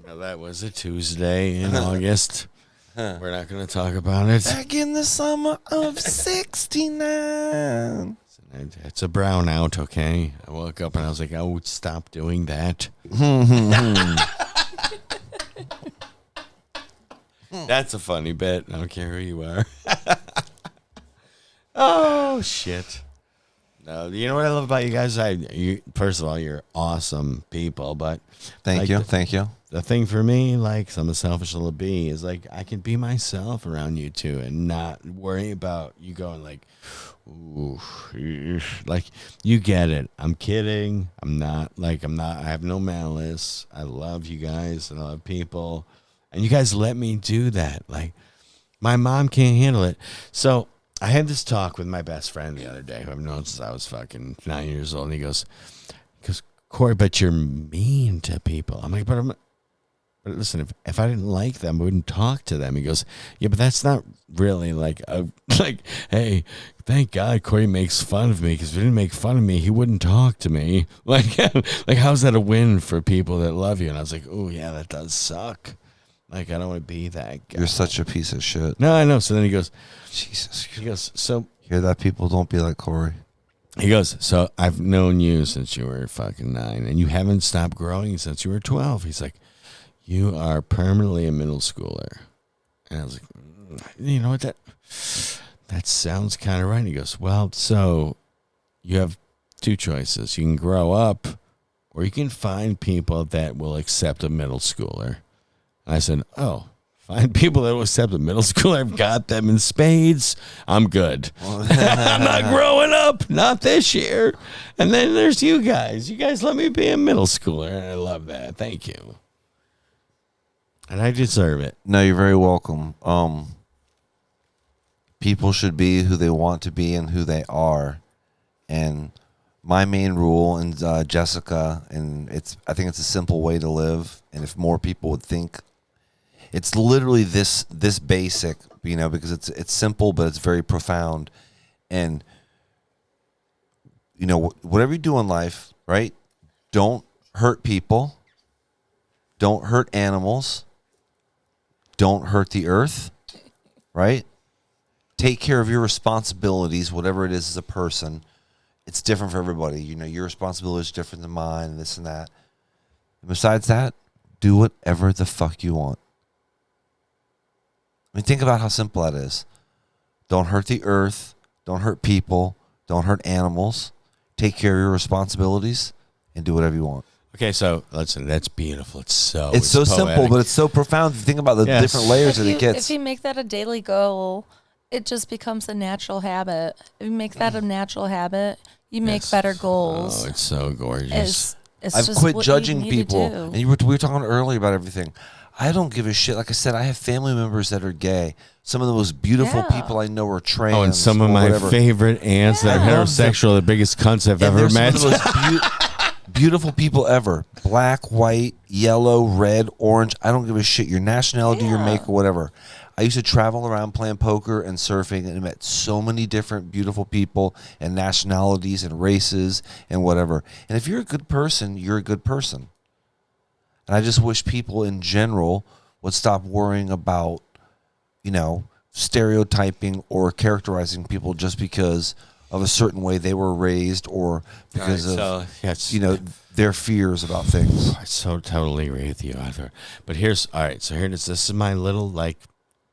Now, that was a Tuesday in August. We're not going to talk about it. Back in the summer of '69. It's a brownout, okay? I woke up and I was like, oh, stop doing that. That's a funny bit. I don't care who you are. Oh, shit. No, you know what I love about you guys? First of all, you're awesome people, but Thank you. Thank you. the thing for me, like some selfish little bee, is like I can be myself around you two and not worry about you going like, ooh, like you get it. I'm kidding. I have no malice. I love you guys and I love people. And you guys let me do that. Like my mom can't handle it. So I had this talk with my best friend the other day, who I've known since I was fucking 9 years old. And he goes, Corey, but you're mean to people. I'm like, but listen, if I didn't like them, I wouldn't talk to them. He goes, yeah, but that's not really like, hey, thank God Corey makes fun of me, because if he didn't make fun of me, he wouldn't talk to me. Like how's that a win for people that love you? And I was like, oh, yeah, that does suck. Like, I don't want to be that guy. You're such a piece of shit. No, I know. So then he goes, Jesus. he goes, so Hear that, people? Don't be like Corey. he goes, so I've known you since you were fucking 9, and you haven't stopped growing since you were 12. He's like, you are permanently a middle schooler. And I was like, you know what, that sounds kind of right. And he goes, well, so you have two choices. You can grow up, or you can find people that will accept a middle schooler. And I said, oh, find people that will accept a middle schooler. I've got them in spades. I'm good. I'm not growing up. Not this year. And then there's you guys. You guys let me be a middle schooler. And I love that. Thank you. And I deserve it. No, you're very welcome. People should be who they want to be and who they are. And my main rule, and Jessica, and I think it's a simple way to live. And if more people would think, it's literally this basic, because it's simple, but it's very profound. And whatever you do in life, right? Don't hurt people. Don't hurt animals. Don't hurt the earth, right? Take care of your responsibilities, whatever it is as a person. It's different for everybody. Your responsibility is different than mine, and this and that. And besides that, do whatever the fuck you want. I mean, think about how simple that is. Don't hurt the earth. Don't hurt people. Don't hurt animals. Take care of your responsibilities and do whatever you want. Okay, so listen, that's beautiful. It's so simple, but it's so profound. If you think about the different layers that it gets. If you make that a daily goal, it just becomes a natural habit. If you make that a natural habit, you make better goals. Oh, it's so gorgeous. It's I've just quit what judging you need to people. do. And we were talking earlier about everything. I don't give a shit. Like I said, I have family members that are gay. Some of the most beautiful people I know are trans. Oh, and some of my favorite aunts that are heterosexual, the biggest cunts I've ever met. Some of the most beautiful people ever. Black, white, yellow, red, orange. I don't give a shit. Your nationality, your makeup, whatever. I used to travel around playing poker and surfing and met so many different beautiful people and nationalities and races and whatever. And if you're a good person, you're a good person. And I just wish people in general would stop worrying about, stereotyping or characterizing people just because of a certain way they were raised or because their fears about things. I so totally agree with you, Arthur. But here it is. This is my little,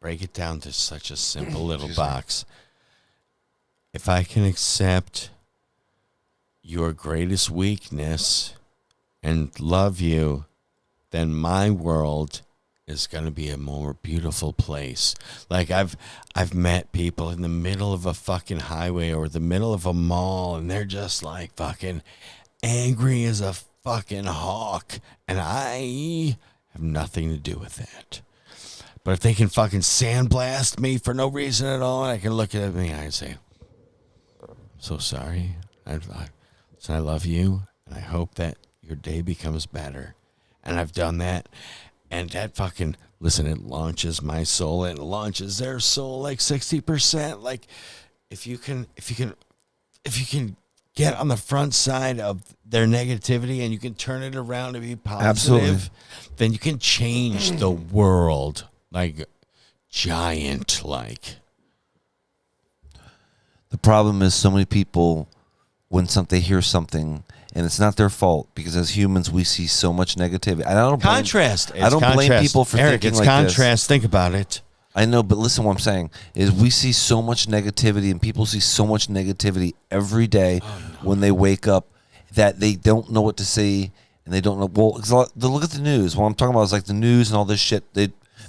break it down to such a simple little box. If I can accept your greatest weakness and love you, then my world is going to be a more beautiful place. Like I've met people in the middle of a fucking highway or the middle of a mall, and they're just like fucking angry as a fucking hawk, and I have nothing to do with that. But if they can fucking sandblast me for no reason at all, I can look at me and say, "I'm so sorry. I love you, and I hope that your day becomes better." And I've done that. And that fucking, listen, it launches my soul and it launches their soul 60%. Like if you can get on the front side of their negativity and you can turn it around to be positive, absolutely, then you can change the world giant. The problem is so many people, when they hear something, and it's not their fault because as humans we see so much negativity. I don't blame people for Eric, thinking it's like contrast. Think about it. I know, but listen, what I'm saying is we see so much negativity, and people see so much negativity every day when they wake up that they don't know what to say, and they don't know. Well, look at the news. What I'm talking about is the news and all this shit.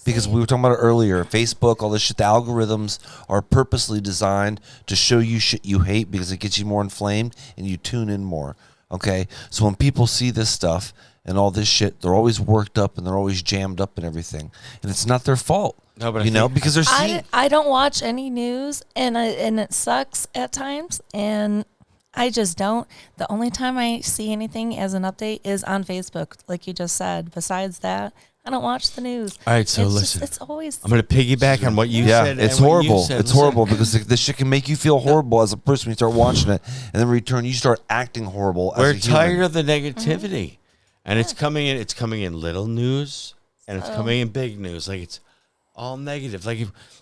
Because we were talking about it earlier, Facebook, all this shit, the algorithms are purposely designed to show you shit you hate because it gets you more inflamed and you tune in more. Okay, so when people see this stuff and all this shit, they're always worked up and they're always jammed up and everything, and it's not their fault. No, but because they're seeing. I don't watch any news, and it sucks at times, and I just don't. The only time I see anything as an update is on Facebook, like you just said. Besides that, I don't watch the news. All right, so listen. It's always. I'm going to piggyback on what you said. It's horrible. It's horrible because this shit can make you feel horrible as a person when you start watching it, and then in return you start acting horrible. We're as a tired human. of the negativity, and it's coming in. It's coming in little news, and it's coming in big news. It's all negative.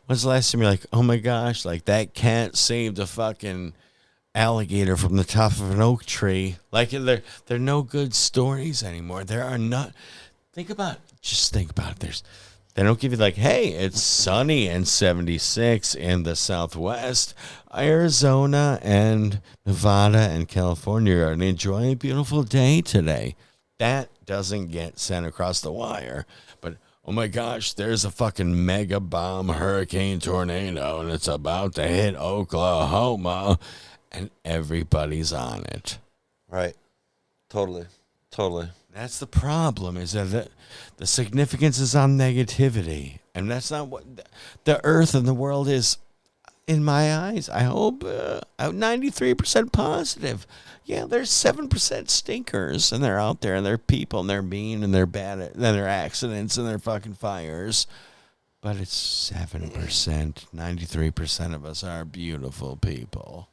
When's the last time you're like, oh my gosh, that cat saved a fucking alligator from the top of an oak tree? There are no good stories anymore. There are not. Think about it. They don't give you hey, it's sunny and 76 in the Southwest. Arizona and Nevada and California are enjoying a beautiful day today. That doesn't get sent across the wire. But, oh my gosh, there's a fucking mega bomb hurricane tornado and it's about to hit Oklahoma and everybody's on it. Right. Totally. That's the problem, is that the significance is on negativity. And that's not what the earth and the world is, in my eyes. I hope 93% positive. Yeah, there's 7% stinkers, and they're out there, and they're people, and they're mean, and they're bad, and they're accidents, and they're fucking fires. But it's 7%. 93% of us are beautiful people.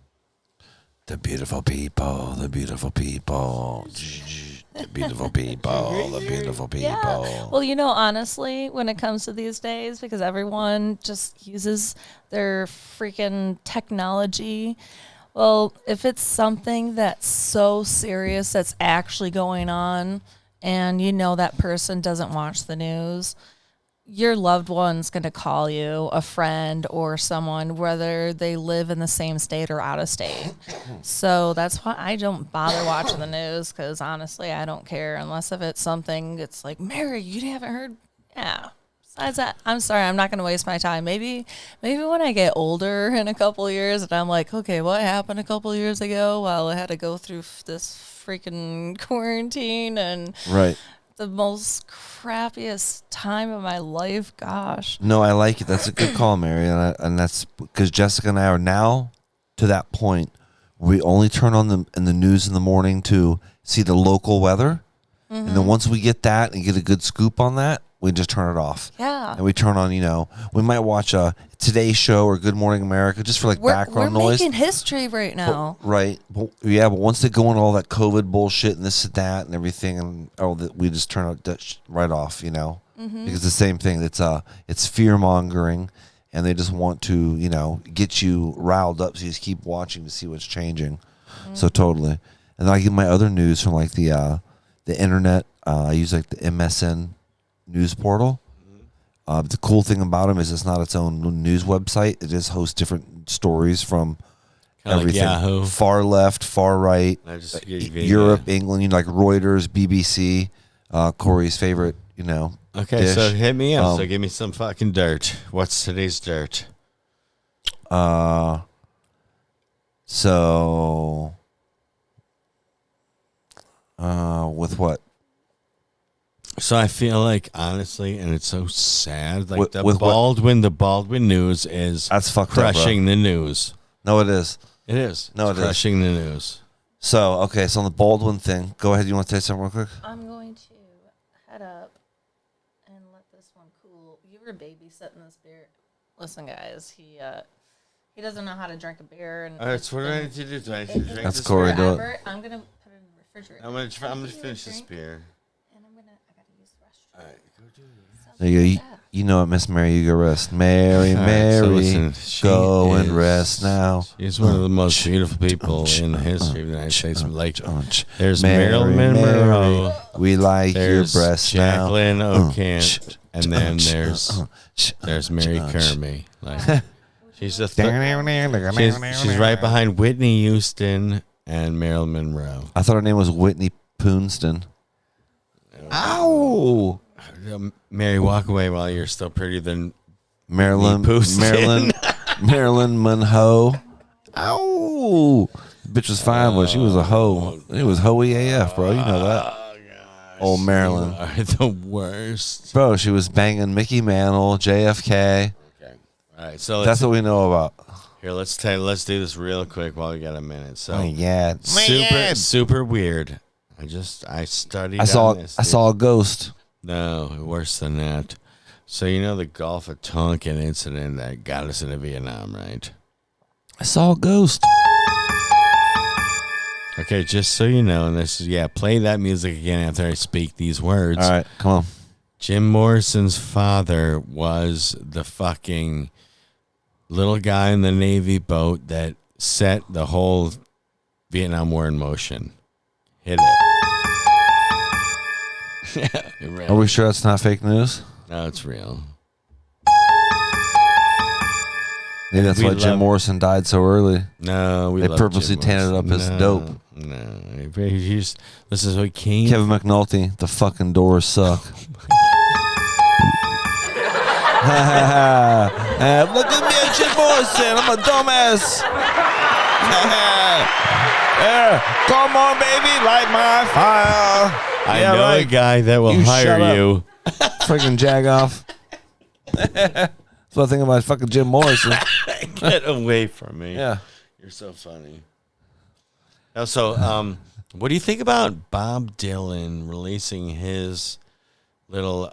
The beautiful people, the beautiful people, the beautiful people, the beautiful people. Yeah. Well, honestly, when it comes to these days, because everyone just uses their freaking technology, well, if it's something that's so serious that's actually going on, and you know that person doesn't watch the news, your loved one's going to call you, a friend or someone, whether they live in the same state or out of state. So that's why I don't bother watching the news, because honestly, I don't care unless if it's something it's like, Mary, you haven't heard? Yeah. Besides that, I'm sorry, I'm not going to waste my time. Maybe when I get older in a couple of years and I'm like, okay, what happened a couple of years ago while I had to go through this freaking quarantine and Right. the most crappiest time of my life. Gosh. No, I like it. That's a good call, Mary, and that's because Jessica and I are now to that point. We only turn on the news in the morning to see the local weather, and then once we get that and get a good scoop on that, we just turn it off. Yeah. And we turn on, we might watch a Today Show or Good Morning America just for like background noise. We're making history right now. But once they go on all that COVID bullshit and this and that and everything, and we just turn it right off, because the same thing. It's fear mongering, and they just want to, get you riled up, so you just keep watching to see what's changing. So totally. And then I get my other news from like the internet. I use like the MSN news portal. The cool thing about them is it's not its own news website. It just hosts different stories from everything. Like Yahoo. Far left, far right, Europe, England, like Reuters, BBC, Corey's favorite, Okay, dish. so hit me up. So give me some fucking dirt. What's today's dirt? With what? So I feel like, honestly, and it's so sad, like With the what? Baldwin news is That's fucked crushing up, bro. the news. No, it is. It is. No, it's it is. crushing the news. So, okay, so on the Baldwin thing, go ahead. You want to say something real quick? I'm going to head up and let this one cool. You were babysitting this beer. Listen, guys, he doesn't know how to drink a beer. And All right, so what do I need to do? Do I need to drink That's this Corey. beer? Do it. I'm gonna put it in the refrigerator. I'm gonna finish this beer. And I gotta use the restroom. All right, go do it. There you go. You know it, Miss Mary. You go rest. Mary, All right, Mary, so listen, she go and is- rest now. She's one of the most beautiful people in the history of the United States. Like, there's Mary, Marilyn Mary, Monroe. we like There's your breasts Jacqueline now. Ocamp, and then there's Mary Kermey. Like, she's a she's right behind Whitney Houston and Marilyn Monroe. I thought her name was Whitney Poonston. Ow! Mary, walk away while you're still prettier than Marilyn Poonston. Marilyn Monroe. Ow! Bitch was fine, but she was a hoe. It was hoey AF, bro. You know that. Old Marilyn. You are the worst. Bro, she was banging Mickey Mantle, JFK. Okay. All right. So That's what we know about. here. Let's do this real quick while we got a minute. So Oh, yeah. super weird. I studied. I saw on this, I saw a ghost. No, worse than that. So you know the Gulf of Tonkin incident that got us into Vietnam, right? I saw a ghost. Okay, just so you know, and this is play that music again after I speak these words. All right, come on. Jim Morrison's father was the fucking little guy in the Navy boat that set the whole Vietnam War in motion. Hit it. Are we sure that's not fake news? No, it's real. Maybe that's why Jim Morrison died so early. No, They purposely tainted it up as dope. No, this is what came. Kevin McNulty, the fucking Doors suck. Look at me, Jim Morrison. I'm a dumbass. Yeah, come on, baby, light my fire. I know a guy that will hire you. Freaking Jagoff. That's what I think about fucking Jim Morrison. Get away from me. Yeah. You're so funny. Now, so, what do you think about Bob Dylan releasing his little,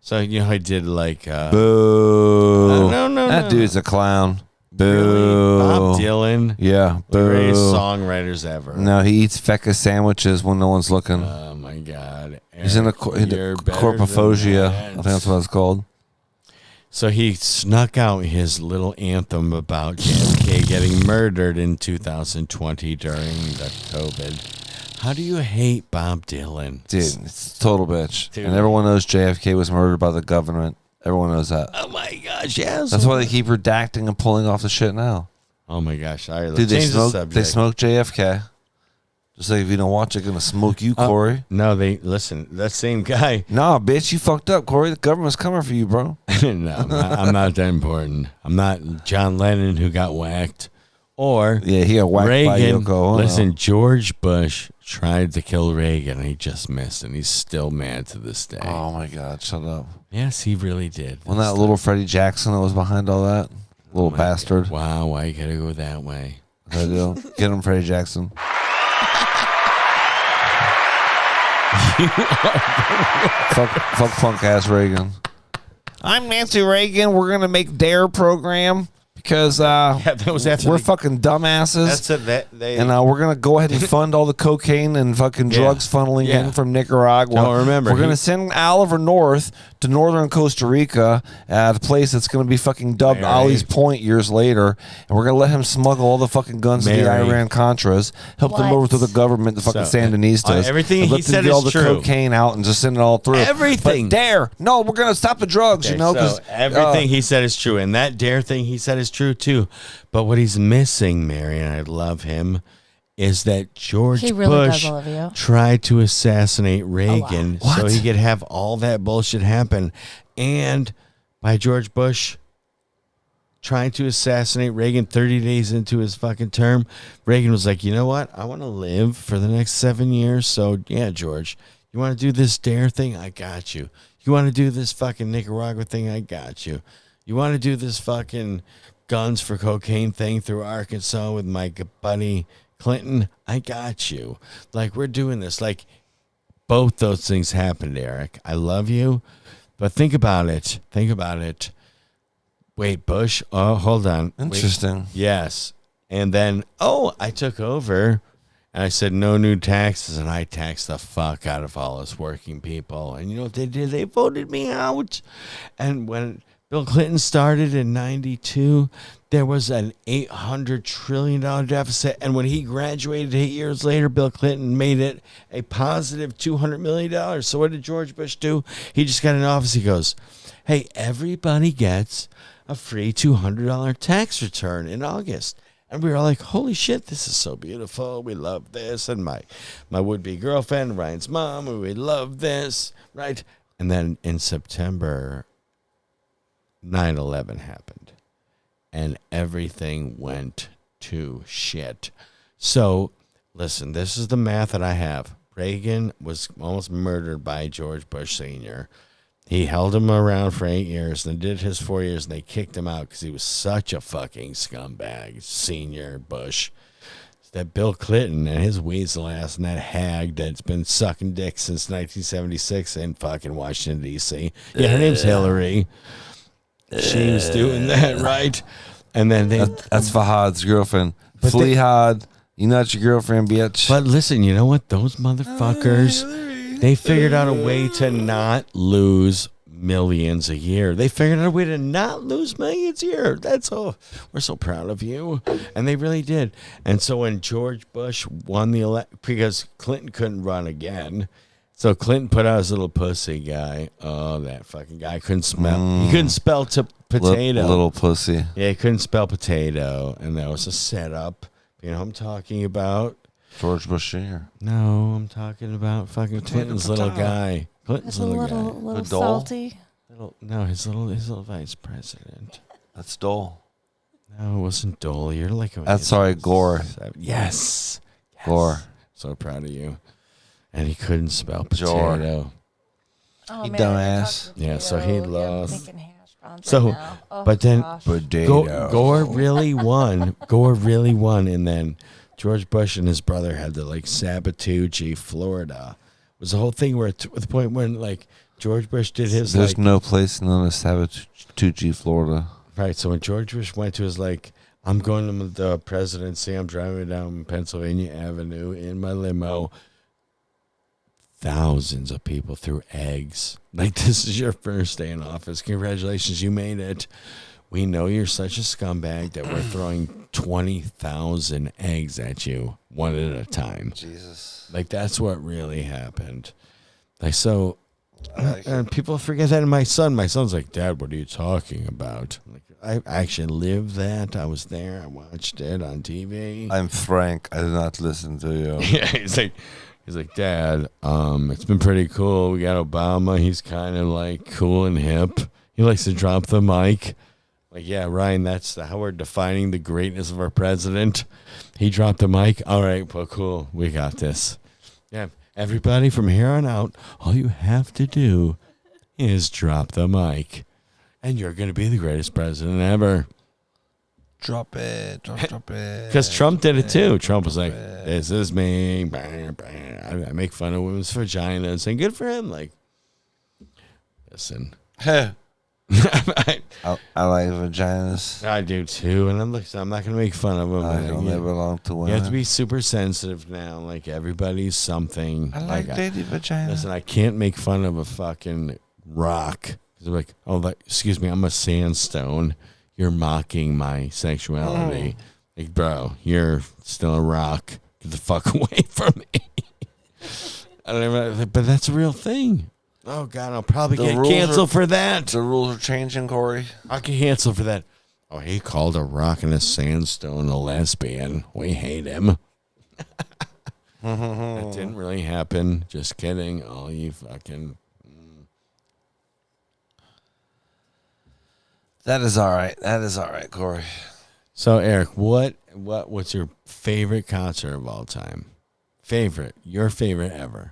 so, you know, I did like, Boo. No, that dude's a clown. Boo. Really? Bob Dylan? Yeah, The greatest boo. songwriters ever. No, he eats fecka sandwiches when no one's looking. Oh, my God. He's in a You're better corpophagia. than I that. think that's what it's called. So he snuck out his little anthem about JFK getting murdered in 2020 during the COVID How do you hate Bob Dylan? Dude, it's a total bitch. Dude. And everyone knows JFK was murdered by the government. Everyone knows that. Oh my gosh, yes. That's why they keep redacting and pulling off the shit now. Oh my gosh. All right, let's Dude, they change the smoke. subject. They smoke JFK. Just like if you don't watch, they're gonna smoke you, Corey. No, listen, that same guy. Nah, bitch, you fucked up, Corey. The government's coming for you, bro. No, I'm not that important. I'm not John Lennon who got whacked. Or Yeah, he got whacked by Reagan. Yoko Ono. Listen, George Bush tried to kill Reagan and he just missed, and he's still mad to this day. Oh my God, shut up. Yes, he really did. Wasn't that little Freddie Jackson that was behind all that? Little bastard. Wow, why you gotta go that way? I do. Get him, Freddie Jackson. fuck punk ass Reagan. I'm Nancy Reagan. We're gonna make DARE program because That was after we're fucking dumbasses. That's it. And we're gonna go ahead and fund all the cocaine and fucking drugs funneling in from Nicaragua. Don't remember, we're gonna send Oliver North to northern Costa Rica at a place that's gonna be fucking dubbed Mary. Ollie's Point years later, and we're gonna let him smuggle all the fucking guns to the Mary. Iran Contras, help them What? over to the government, the fucking So, Sandinistas. everything and he let them said get all is the true. cocaine out and just send it all through. Everything. But DARE, no, we're gonna stop the drugs. You know, so because everything he said is true, and that DARE thing he said is true too. But what he's missing, Mary, and I love him, is that George He really Bush does love you. tried to assassinate Reagan What? so he could have all that bullshit happen. And by George Bush trying to assassinate Reagan 30 days into his fucking term, Reagan was like, you know what? I want to live for the next 7 years. So, yeah, George, you want to do this DARE thing? I got you. You want to do this fucking Nicaragua thing? I got you. You want to do this fucking guns for cocaine thing through Arkansas with my buddy Clinton? I got you. Like, we're doing this. Like, both those things happened, Eric. I love you, but think about it. Think about it. Wait, Bush? Oh, hold on. Wait. interesting. Yes. And then, I took over and I said, no new taxes. And I taxed the fuck out of all us working people. And you know what they did? They voted me out. And when Bill Clinton started in 92, there was an $800 trillion deficit. And when he graduated 8 years later, Bill Clinton made it a positive $200 million. So what did George Bush do? He just got in office. He goes, hey, everybody gets a free $200 tax return in August. And we were all like, holy shit, this is so beautiful. We love this. And my would-be girlfriend, Ryan's mom, we love this, right? And then in September, 9/11 happened. And everything went to shit. So, listen, this is the math that I have. Reagan was almost murdered by George Bush Sr. He held him around for 8 years, then did his 4 years, and they kicked him out because he was such a fucking scumbag, Senior Bush. That Bill Clinton and his weasel ass and that hag that's been sucking dick since 1976 in fucking Washington, D.C. Yeah, her name's Hillary. She was doing that, right? And then they... That's Fahad's girlfriend. But they- Fleahad, you not your girlfriend, bitch. But listen, you know what? Those motherfuckers, they figured out a way to not lose millions a year. They figured out a way to not lose millions a year. That's all. We're so proud of you. And they really did. And so when George Bush won the election, because Clinton couldn't run again, so Clinton put out his little pussy guy. Oh, that fucking guy couldn't smell. He couldn't spell potato. Little pussy. Yeah, he couldn't spell potato. And that was a setup. You know what I'm talking about? George Bush Sr. No, I'm talking about fucking Clinton's little guy. Clinton's It's a little guy. little The doll? salty. His little vice president. That's Dole. No, it wasn't Dole. You're like That's sorry, Gore. Yes. Gore. So proud of you. And he couldn't spell Jor. potato. Oh, You man, dumbass. Yeah, so he Yeah, I'm lost. thinking hash browns So, right now. Oh, but then gosh. Gore really won. Gore really won, and then George Bush and his brother had to Sabatucci, Florida. It was the whole thing where to the point when George Bush did his There's no place known as Sabatucci, Florida. right. So when George Bush went to his I'm going to the presidency. I'm driving down Pennsylvania Avenue in my limo. Thousands of people threw eggs. This is your first day in office. Congratulations, you made it. we know you're such a scumbag that we're throwing 20,000 eggs at you one at a time. Jesus. Like, that's what really happened. Like, so, and people forget that. And my son's like, Dad, what are you talking about? I'm like, I actually lived that. I was there. I watched it on TV. I'm Frank. I did not listen to you. Yeah, he's like, Dad, it's been pretty cool. We got Obama. He's kind of like cool and hip. He likes to drop the mic. Like, yeah, Ryan, that's how we're defining the greatness of our president. He dropped the mic. All right, well, cool. We got this. Yeah, everybody from here on out, all you have to do is drop the mic. And you're going to be the greatest president ever. Drop it. Drop it. Because Trump did it too. Trump was like, this is me. I make fun of women's vaginas. And good for him. Like, listen. I like vaginas. I do too. And I'm not going to make fun of him. I don't ever belong to women. You have to be super sensitive now. Like, everybody's something. I like lady vagina. Listen, I can't make fun of a fucking rock. They're like, excuse me, I'm a sandstone. You're mocking my sexuality. Like, bro, you're still a rock. Get the fuck away from me. I don't know, but that's a real thing. Oh, God, I'll probably get canceled for that. The rules are changing, Corey. I'll get canceled for that. Oh, he called a rock and a sandstone a lesbian. We hate him. That didn't really happen. Just kidding. Oh, you fucking... That is all right. That is all right, Corey. So, Eric, what's your favorite concert of all time? Your favorite ever?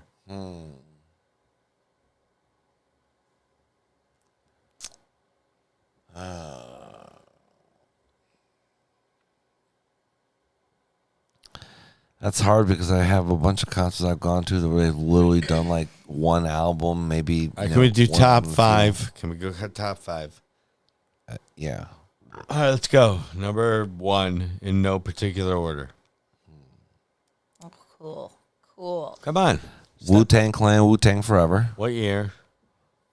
That's hard because I have a bunch of concerts I've gone to where they've literally done like one album, maybe. Can we do top five? Can we go top five? Yeah. All right, let's go. Number one in no particular order. Oh, cool. Come on. Wu-Tang Clan, Wu-Tang Forever. What year?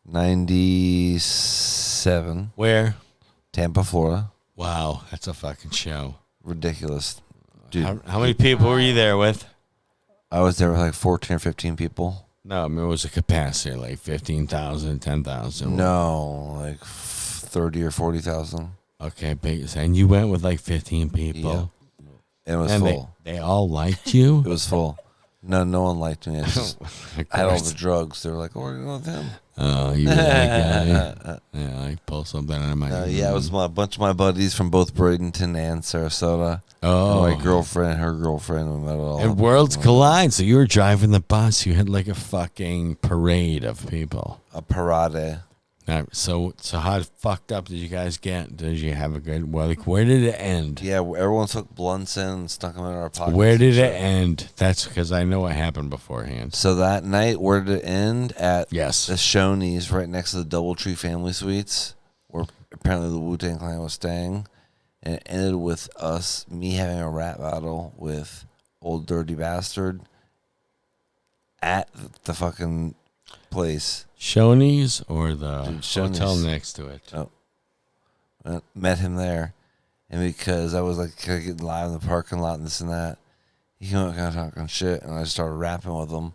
97. Where? Tampa, Florida. Wow, that's a fucking show. Ridiculous. Dude, How many people were you there with? I was there with like 14 or 15 people. No, I mean, it was a capacity, like 15,000, 10,000. No, like 30 or 40,000. Okay, and you went with like 15 people. Yeah. And it was and full. They all liked you? It was full. No one liked me. I had all the drugs. They were like, "Oh, we're going with him." Oh, you really guy. Yeah, I pull something out of my. Yeah, it was a bunch of my buddies from both Bradenton and Sarasota. Oh, and my girlfriend, her girlfriend, we met it all. And worlds collide. So you were driving the bus. You had like a fucking parade of people. A parade. So how fucked up did you guys get? Did you have a good? Well, like, where did it end? Yeah, everyone took blunts in and stuck them in our pockets. Where did it end? That's because I know what happened beforehand. So that night, where did it end? At the Yes. Shoney's, right next to the Doubletree Family Suites, where apparently the Wu-Tang Clan was staying. And it ended with me having a rap battle with Old Dirty Bastard at the fucking place. Shoney's or the Shoney's. hotel next to it? Oh. Met him there. And because I was like getting live in the parking lot and this and that, he came up kind of talking shit, and I just started rapping with him.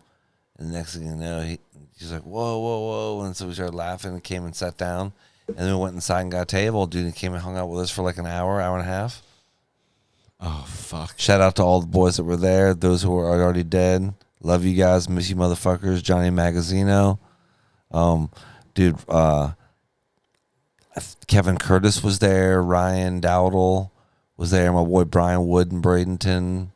And the next thing you know, he's like, whoa, whoa, whoa. And so we started laughing and came and sat down. And then we went inside and got a table. Dude, he came and hung out with us for like an hour and a half. Oh, fuck. Shout out to all the boys that were there. Those who are already dead. Love you guys. Miss you motherfuckers. Johnny Magazzino. Dude, Kevin Curtis was there. Ryan Dowdle was there. My boy Brian Wood in Bradenton.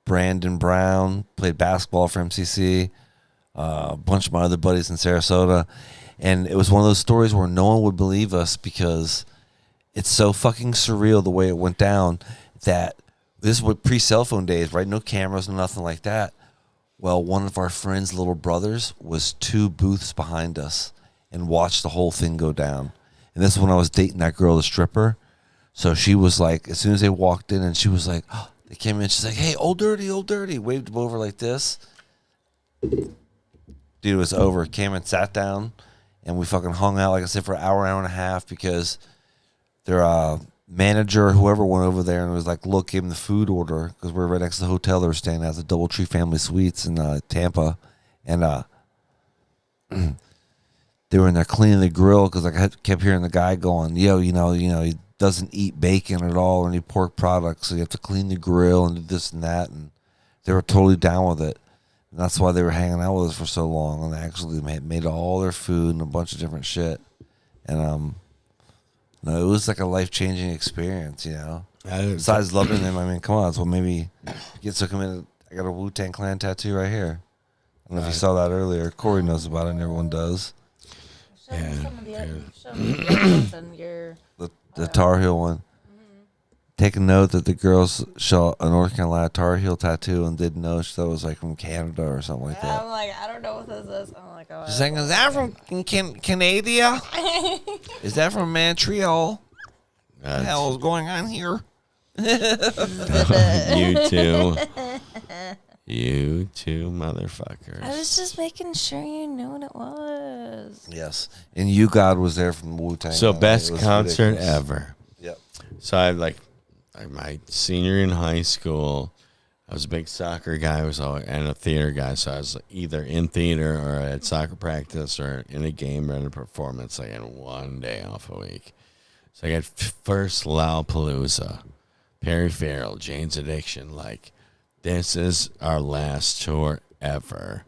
Brandon Brown played basketball for MCC. A bunch of my other buddies in Sarasota. And it was one of those stories where no one would believe us because it's so fucking surreal the way it went down that this was pre-cell phone days, right? No cameras, no nothing like that. Well, one of our friends' little brothers was 2 booths behind us and watched the whole thing go down. And this is when I was dating that girl, the stripper. So she was like, as soon as they walked in, and she was like, oh, they came in, she's like, hey, old dirty, waved him over like this. Dude, it was over. Came and sat down. and we fucking hung out, like I said, for an hour and a half because their manager, whoever went over there and was like, look, give him the food order because we're right next to the hotel they were staying at, the Doubletree Family Suites in Tampa, and they were in there cleaning the grill because I kept hearing the guy going, yo, you know, he doesn't eat bacon at all or any pork products, so you have to clean the grill and do this and that, and they were totally down with it. And that's why they were hanging out with us for so long, and they actually made all their food and a bunch of different shit. And no, it was like a life-changing experience, you know. Besides loving them, I mean, come on, so maybe get to come in. I got a Wu-Tang Clan tattoo right here. I don't know if you saw that earlier. Corey knows about it, and everyone does. Show me some of the Tar Heel one. Take a note that the girls saw a North Carolina Tar Heel tattoo and didn't know that was like from Canada or something like that. I'm like, I don't know what this is. I'm like, oh. She's saying, is that from Canada? Is that from Montreal? What the hell is going on here? You two motherfuckers. I was just making sure you knew what it was. Yes. And You God was there from Wu-Tang. So best concert ridiculous. ever. Yep. So I like my senior in high school, I was a big soccer guy, and a theater guy. So I was either in theater or at soccer practice or in a game or in a performance. I had one day off a week. So I got first Lollapalooza, Perry Farrell, Jane's Addiction. Like, this is our last tour ever.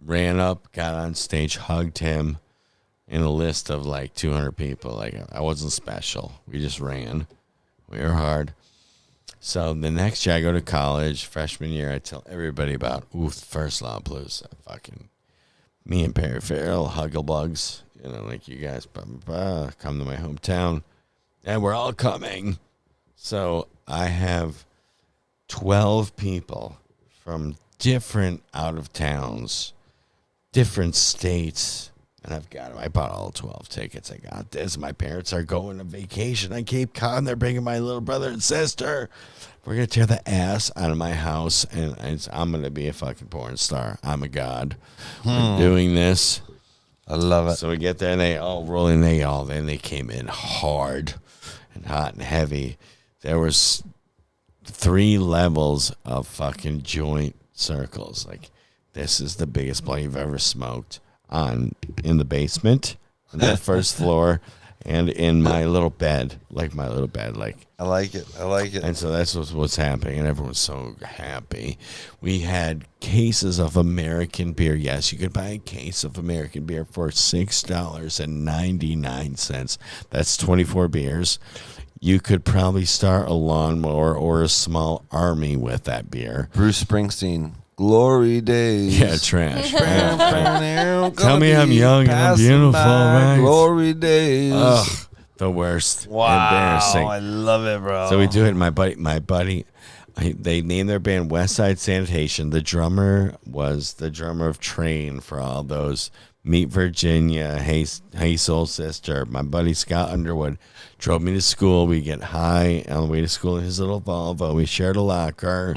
Ran up, got on stage, hugged him in a list of like 200 people. Like, I wasn't special. We just ran. We were hard. So the next year I go to college, freshman year, I tell everybody about, first Lollapalooza. Fucking me and Perry Farrell, Hugglebugs, you know, like you guys, come to my hometown. And we're all coming. So I have 12 people from different out of towns, different states. And I bought all 12 tickets. I got this. My parents are going on vacation on Cape Cod. They're bringing my little brother and sister. We're going to tear the ass out of my house, and I'm going to be a fucking porn star. I'm a god. We're doing this. I love it. So we get there, and they all roll in. They came in hard and hot and heavy. There was 3 levels of fucking joint circles. Like, this is the biggest blunt you've ever smoked. In the basement, on the first floor, and in my little bed. Like, I like it. And so that's what's happening, and everyone's so happy. We had cases of American beer. Yes, you could buy a case of American beer for $6.99. That's 24 beers. You could probably start a lawnmower or a small army with that beer. Bruce Springsteen. Glory days. Yeah, trash. Tell me I'm young and I'm beautiful, right? Glory days. Ugh, the worst. Wow. Embarrassing. I love it, bro. So we do it. My buddy, they named their band West Side Sanitation. The drummer was the drummer of Train for all those. Meet Virginia, Hey Soul Sister. My buddy Scott Underwood drove me to school. We get high on the way to school in his little Volvo. We shared a locker.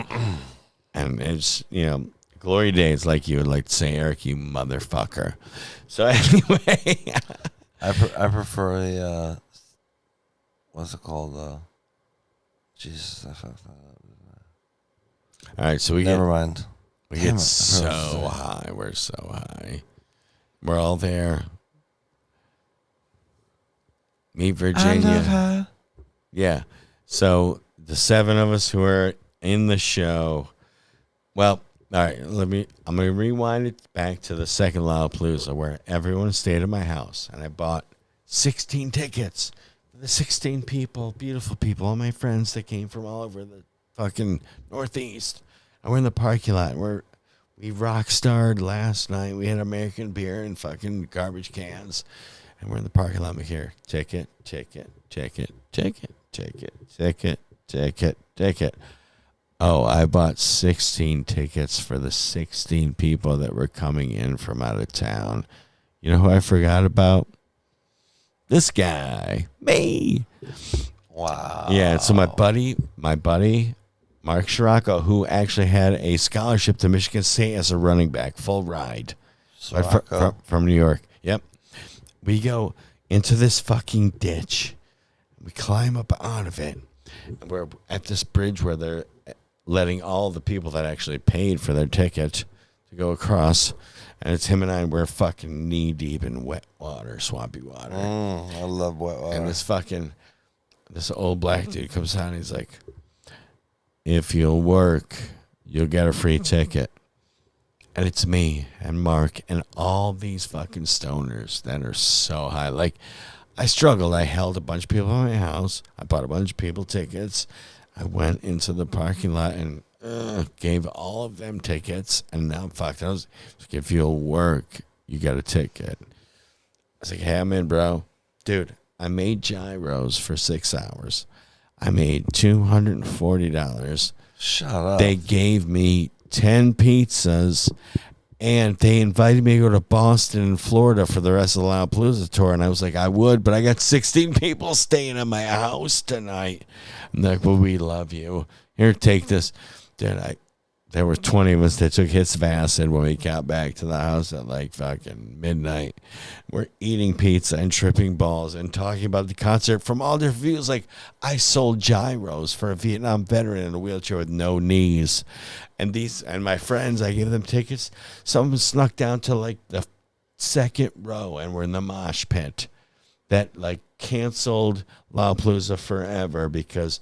And it's, you know, glory days, like you would like to say, Eric, you motherfucker. So anyway. I prefer a, what's it called? Jesus. All right, so Never mind. We get so high. We're so high. We're all there. Meet Virginia. Yeah. So the 7 of us who are in the show. Well, all right, I'm going to rewind it back to the second Lollapalooza where everyone stayed at my house, and I bought 16 tickets for the 16 people, beautiful people, all my friends that came from all over the fucking Northeast. And we're in the parking lot. We rock starred last night. We had American beer and fucking garbage cans, and we're in the parking lot. We hear, ticket. Oh, I bought 16 tickets for the 16 people that were coming in from out of town. You know who I forgot about? This guy. Me. Wow. Yeah, so my buddy, Mark Scirocco, who actually had a scholarship to Michigan State as a running back, full ride. From New York. Yep. we go into this fucking ditch. We climb up out of it. And we're at this bridge where they're letting all the people that actually paid for their ticket to go across. And it's him and I, and we're fucking knee deep in wet water, swampy water. I love wet water. And this old black dude comes out and he's like, if you'll work, you'll get a free ticket. And it's me and Mark and all these fucking stoners that are so high. Like, I struggled. I held a bunch of people in my house. I bought a bunch of people tickets. I went into the parking lot and gave all of them tickets. And now I'm fucked. I was like, if you'll work, you get a ticket. I was like, hey, I'm in, bro. Dude, I made gyros for 6 hours. I made $240. Shut up. They gave me 10 pizzas, and they invited me to go to Boston and Florida for the rest of the Lollapalooza tour. And I was like, I would, but I got 16 people staying in my house tonight. I'm like, well, we love you. Here, take this. Dude, there were 20 of us that took hits of acid when we got back to the house at like fucking midnight. We're eating pizza and tripping balls and talking about the concert from all different views. Like, I sold gyros for a Vietnam veteran in a wheelchair with no knees. And my friends, I gave them tickets. Some of them snuck down to like the second row and were in the mosh pit. That like canceled Lollapalooza forever because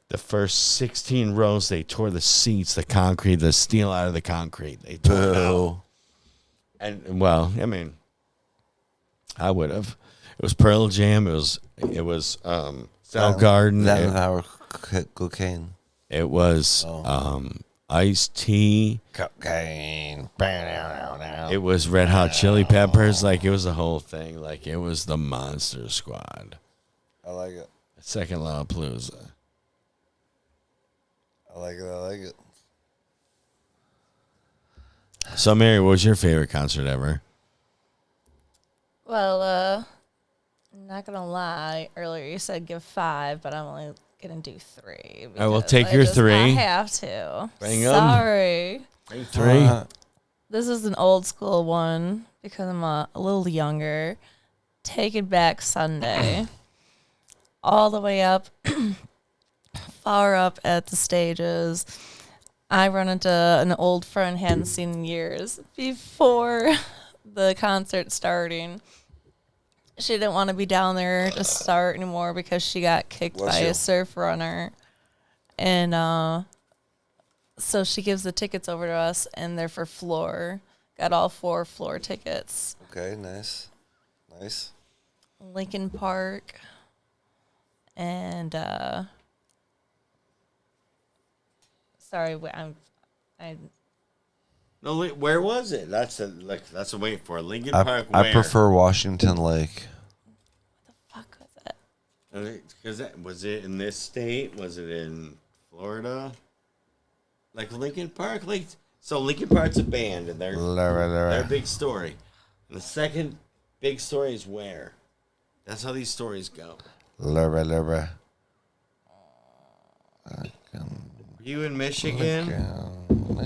the first 16 rows, they tore the seats, the concrete, the steel out of the concrete. They tore it out. And, well, I mean, I would have. It was Pearl Jam. It was Soundgarden. That and our cocaine. It was Ice-T. Cocaine. It was Red Hot Chili Peppers. Like, it was the whole thing. Like, it was the Monster Squad. I like it. Second Lollapalooza. I like it. So, Mary, what was your favorite concert ever? Well, I'm not gonna lie. Earlier you said give 5, but I'm only gonna do 3. I will take your 3. I have to. Bring 'em. Sorry. Bring 3. This is an old school one because I'm a little younger. Take It Back Sunday. All the way up. Far up at the stages. I run into an old friend hadn't seen in years before the concert starting. She didn't want to be down there to start anymore because she got kicked by a surf runner. And so she gives the tickets over to us, and they're for floor. Got all 4 floor tickets. Okay, nice. Nice. Lincoln Park. And sorry, No, where was it? That's a wait for Lincoln Park. I prefer Washington Lake. What the fuck was it? Because was it in this state? Was it in Florida? Like Lincoln Park, so Lincoln Park's a band, and they're a big story. And the second big story is where. That's how these stories go. Were you in Michigan? Were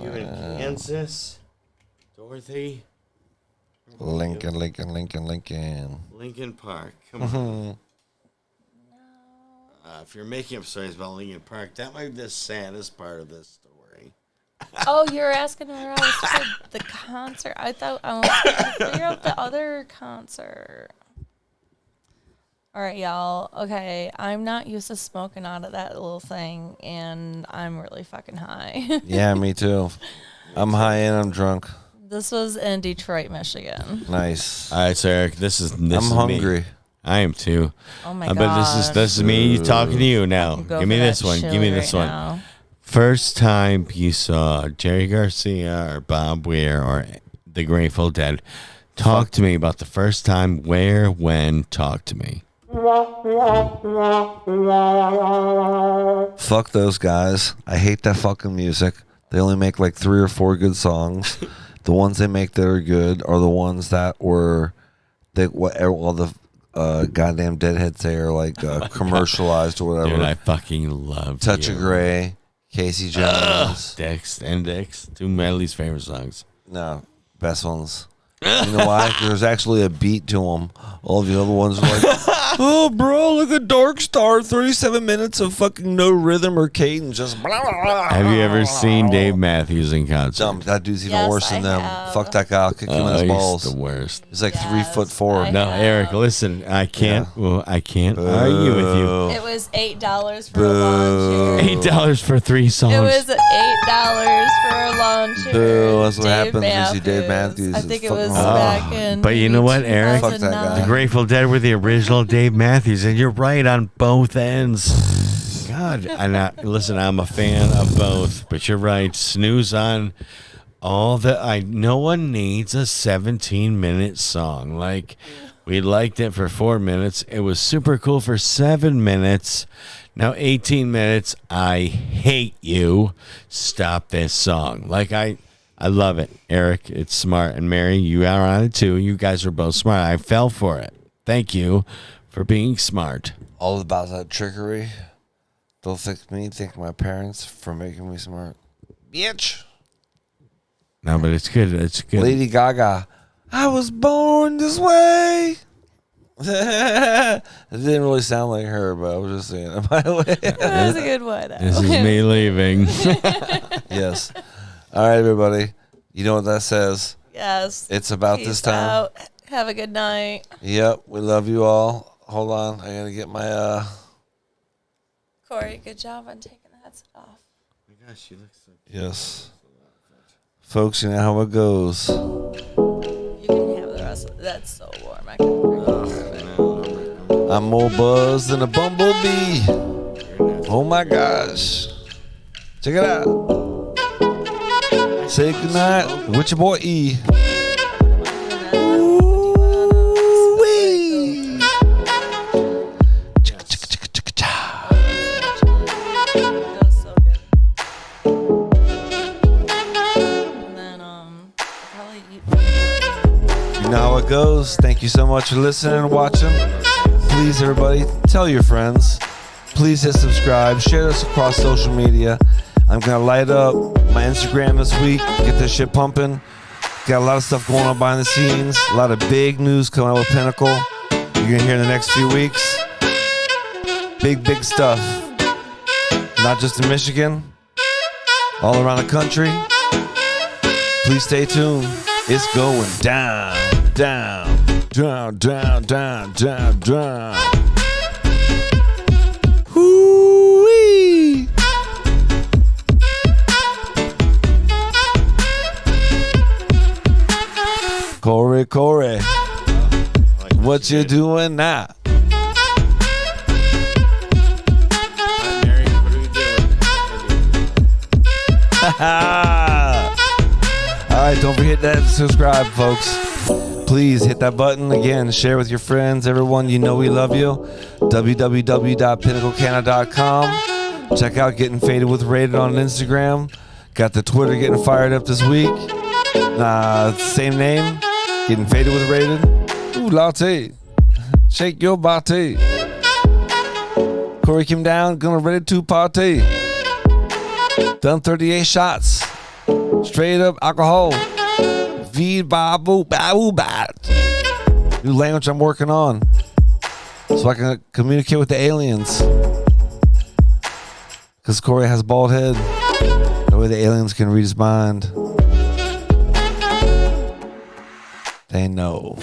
you in Kansas? Dorothy? Lincoln. Lincoln Park. Come on. If you're making up stories about Lincoln Park, that might be the saddest part of this story. Oh, you're asking where I was for the concert. I thought I was trying to figure out the other concert. All right, y'all. Okay, I'm not used to smoking out of that little thing, and I'm really fucking high. Yeah, me too. I'm high and I'm drunk. This was in Detroit, Michigan. Nice. All right, so Eric, this is I'm hungry. Me. I am too. Oh my god! But this is me talking to you now. Give me this one. Give me this one. Now. First time you saw Jerry Garcia or Bob Weir or the Grateful Dead, talk to me about the first time. Where, when? Talk to me. Fuck those guys. I hate that fucking music. They only make like 3 or 4 good songs. The ones they make that are good are the ones that were all the goddamn Deadheads say are like commercialized or whatever. Dude, I fucking love Touch you. of Grey, Casey Jones, Dix, 2 of my least favorite songs. No, best ones. You know why? 'Cause there's actually a beat to them. All the other ones are like, oh, bro, look at Dark Star. 37 minutes of fucking no rhythm or cadence. Just blah, blah, blah. Have you ever seen Dave Matthews in concert? Dumb. That dude's even Yes, worse than I them. have. Fuck that guy. I'll kick him in his He's balls. the worst. He's like Yes, 3'4". I No, have. Eric, listen. I can't. Well, I can't argue with you. It was $8 for a lawn chair. $8 for 3 songs. It was $8 for a lawn chair. Boo, that's what Dave happens when you see Dave Matthews. Matthews. I think It's it was fucking back in. But you know what, Eric? Fuck that guy. 2009. The Grateful Dead were the original Dave Matthews, and you're right on both ends. God, listen, I'm a fan of both, but you're right. Snooze on all the. No one needs a 17-minute song. Like, we liked it for 4 minutes. It was super cool for 7 minutes. Now 18 minutes. I hate you. Stop this song. Like I love it, Eric. It's smart, and Mary, you are on it too. You guys are both smart. I fell for it. Thank you for being smart. all about that trickery. They'll thank my parents for making me smart. Bitch. No, but it's good. It's good. Lady Gaga. I was born this way. It didn't really sound like her, but I was just saying it by the way. That was a good one. This is me leaving. Yes. All right, everybody. You know what that says? Yes. It's about Peace this time. out. Have a good night. Yep. We love you all. Hold on. I got to get my... Corey, good job on taking the headset off. Yes. Folks, you know how it goes. You can have the rest of it. That's so warm. I can drink more of it. I'm more buzzed than a bumblebee. Oh my gosh. Check it out. Say goodnight with your boy E. Ooh-wee. That was so good. And then, probably eat. You know how it goes. Thank you so much for listening and watching. Please, everybody, tell your friends. Please hit subscribe. Share this across social media. I'm going to light up my Instagram this week. Get this shit pumping. Got a lot of stuff going on behind the scenes. A lot of big news coming out with Pinnacle. You're going to hear in the next few weeks. Big, big stuff. Not just in Michigan. All around the country. Please stay tuned. It's going down, down, down, down, down, down, down. Hoo-wee. Corey, what you doing now? All right, don't forget that subscribe, folks. Please hit that button again. Share with your friends, everyone. You know we love you. www.pinnaclecanna.com. Check out Getting Faded with Rated on Instagram. Got the Twitter getting fired up this week. Same name. Getting Faded with Rated. Ooh, latte. Shake your body. Corey came down, gonna ready to party. Done 38 shots. Straight up alcohol. Feed babu babu bat. New language I'm working on. So I can communicate with the aliens. Because Corey has a bald head. That way the aliens can read his mind. They know.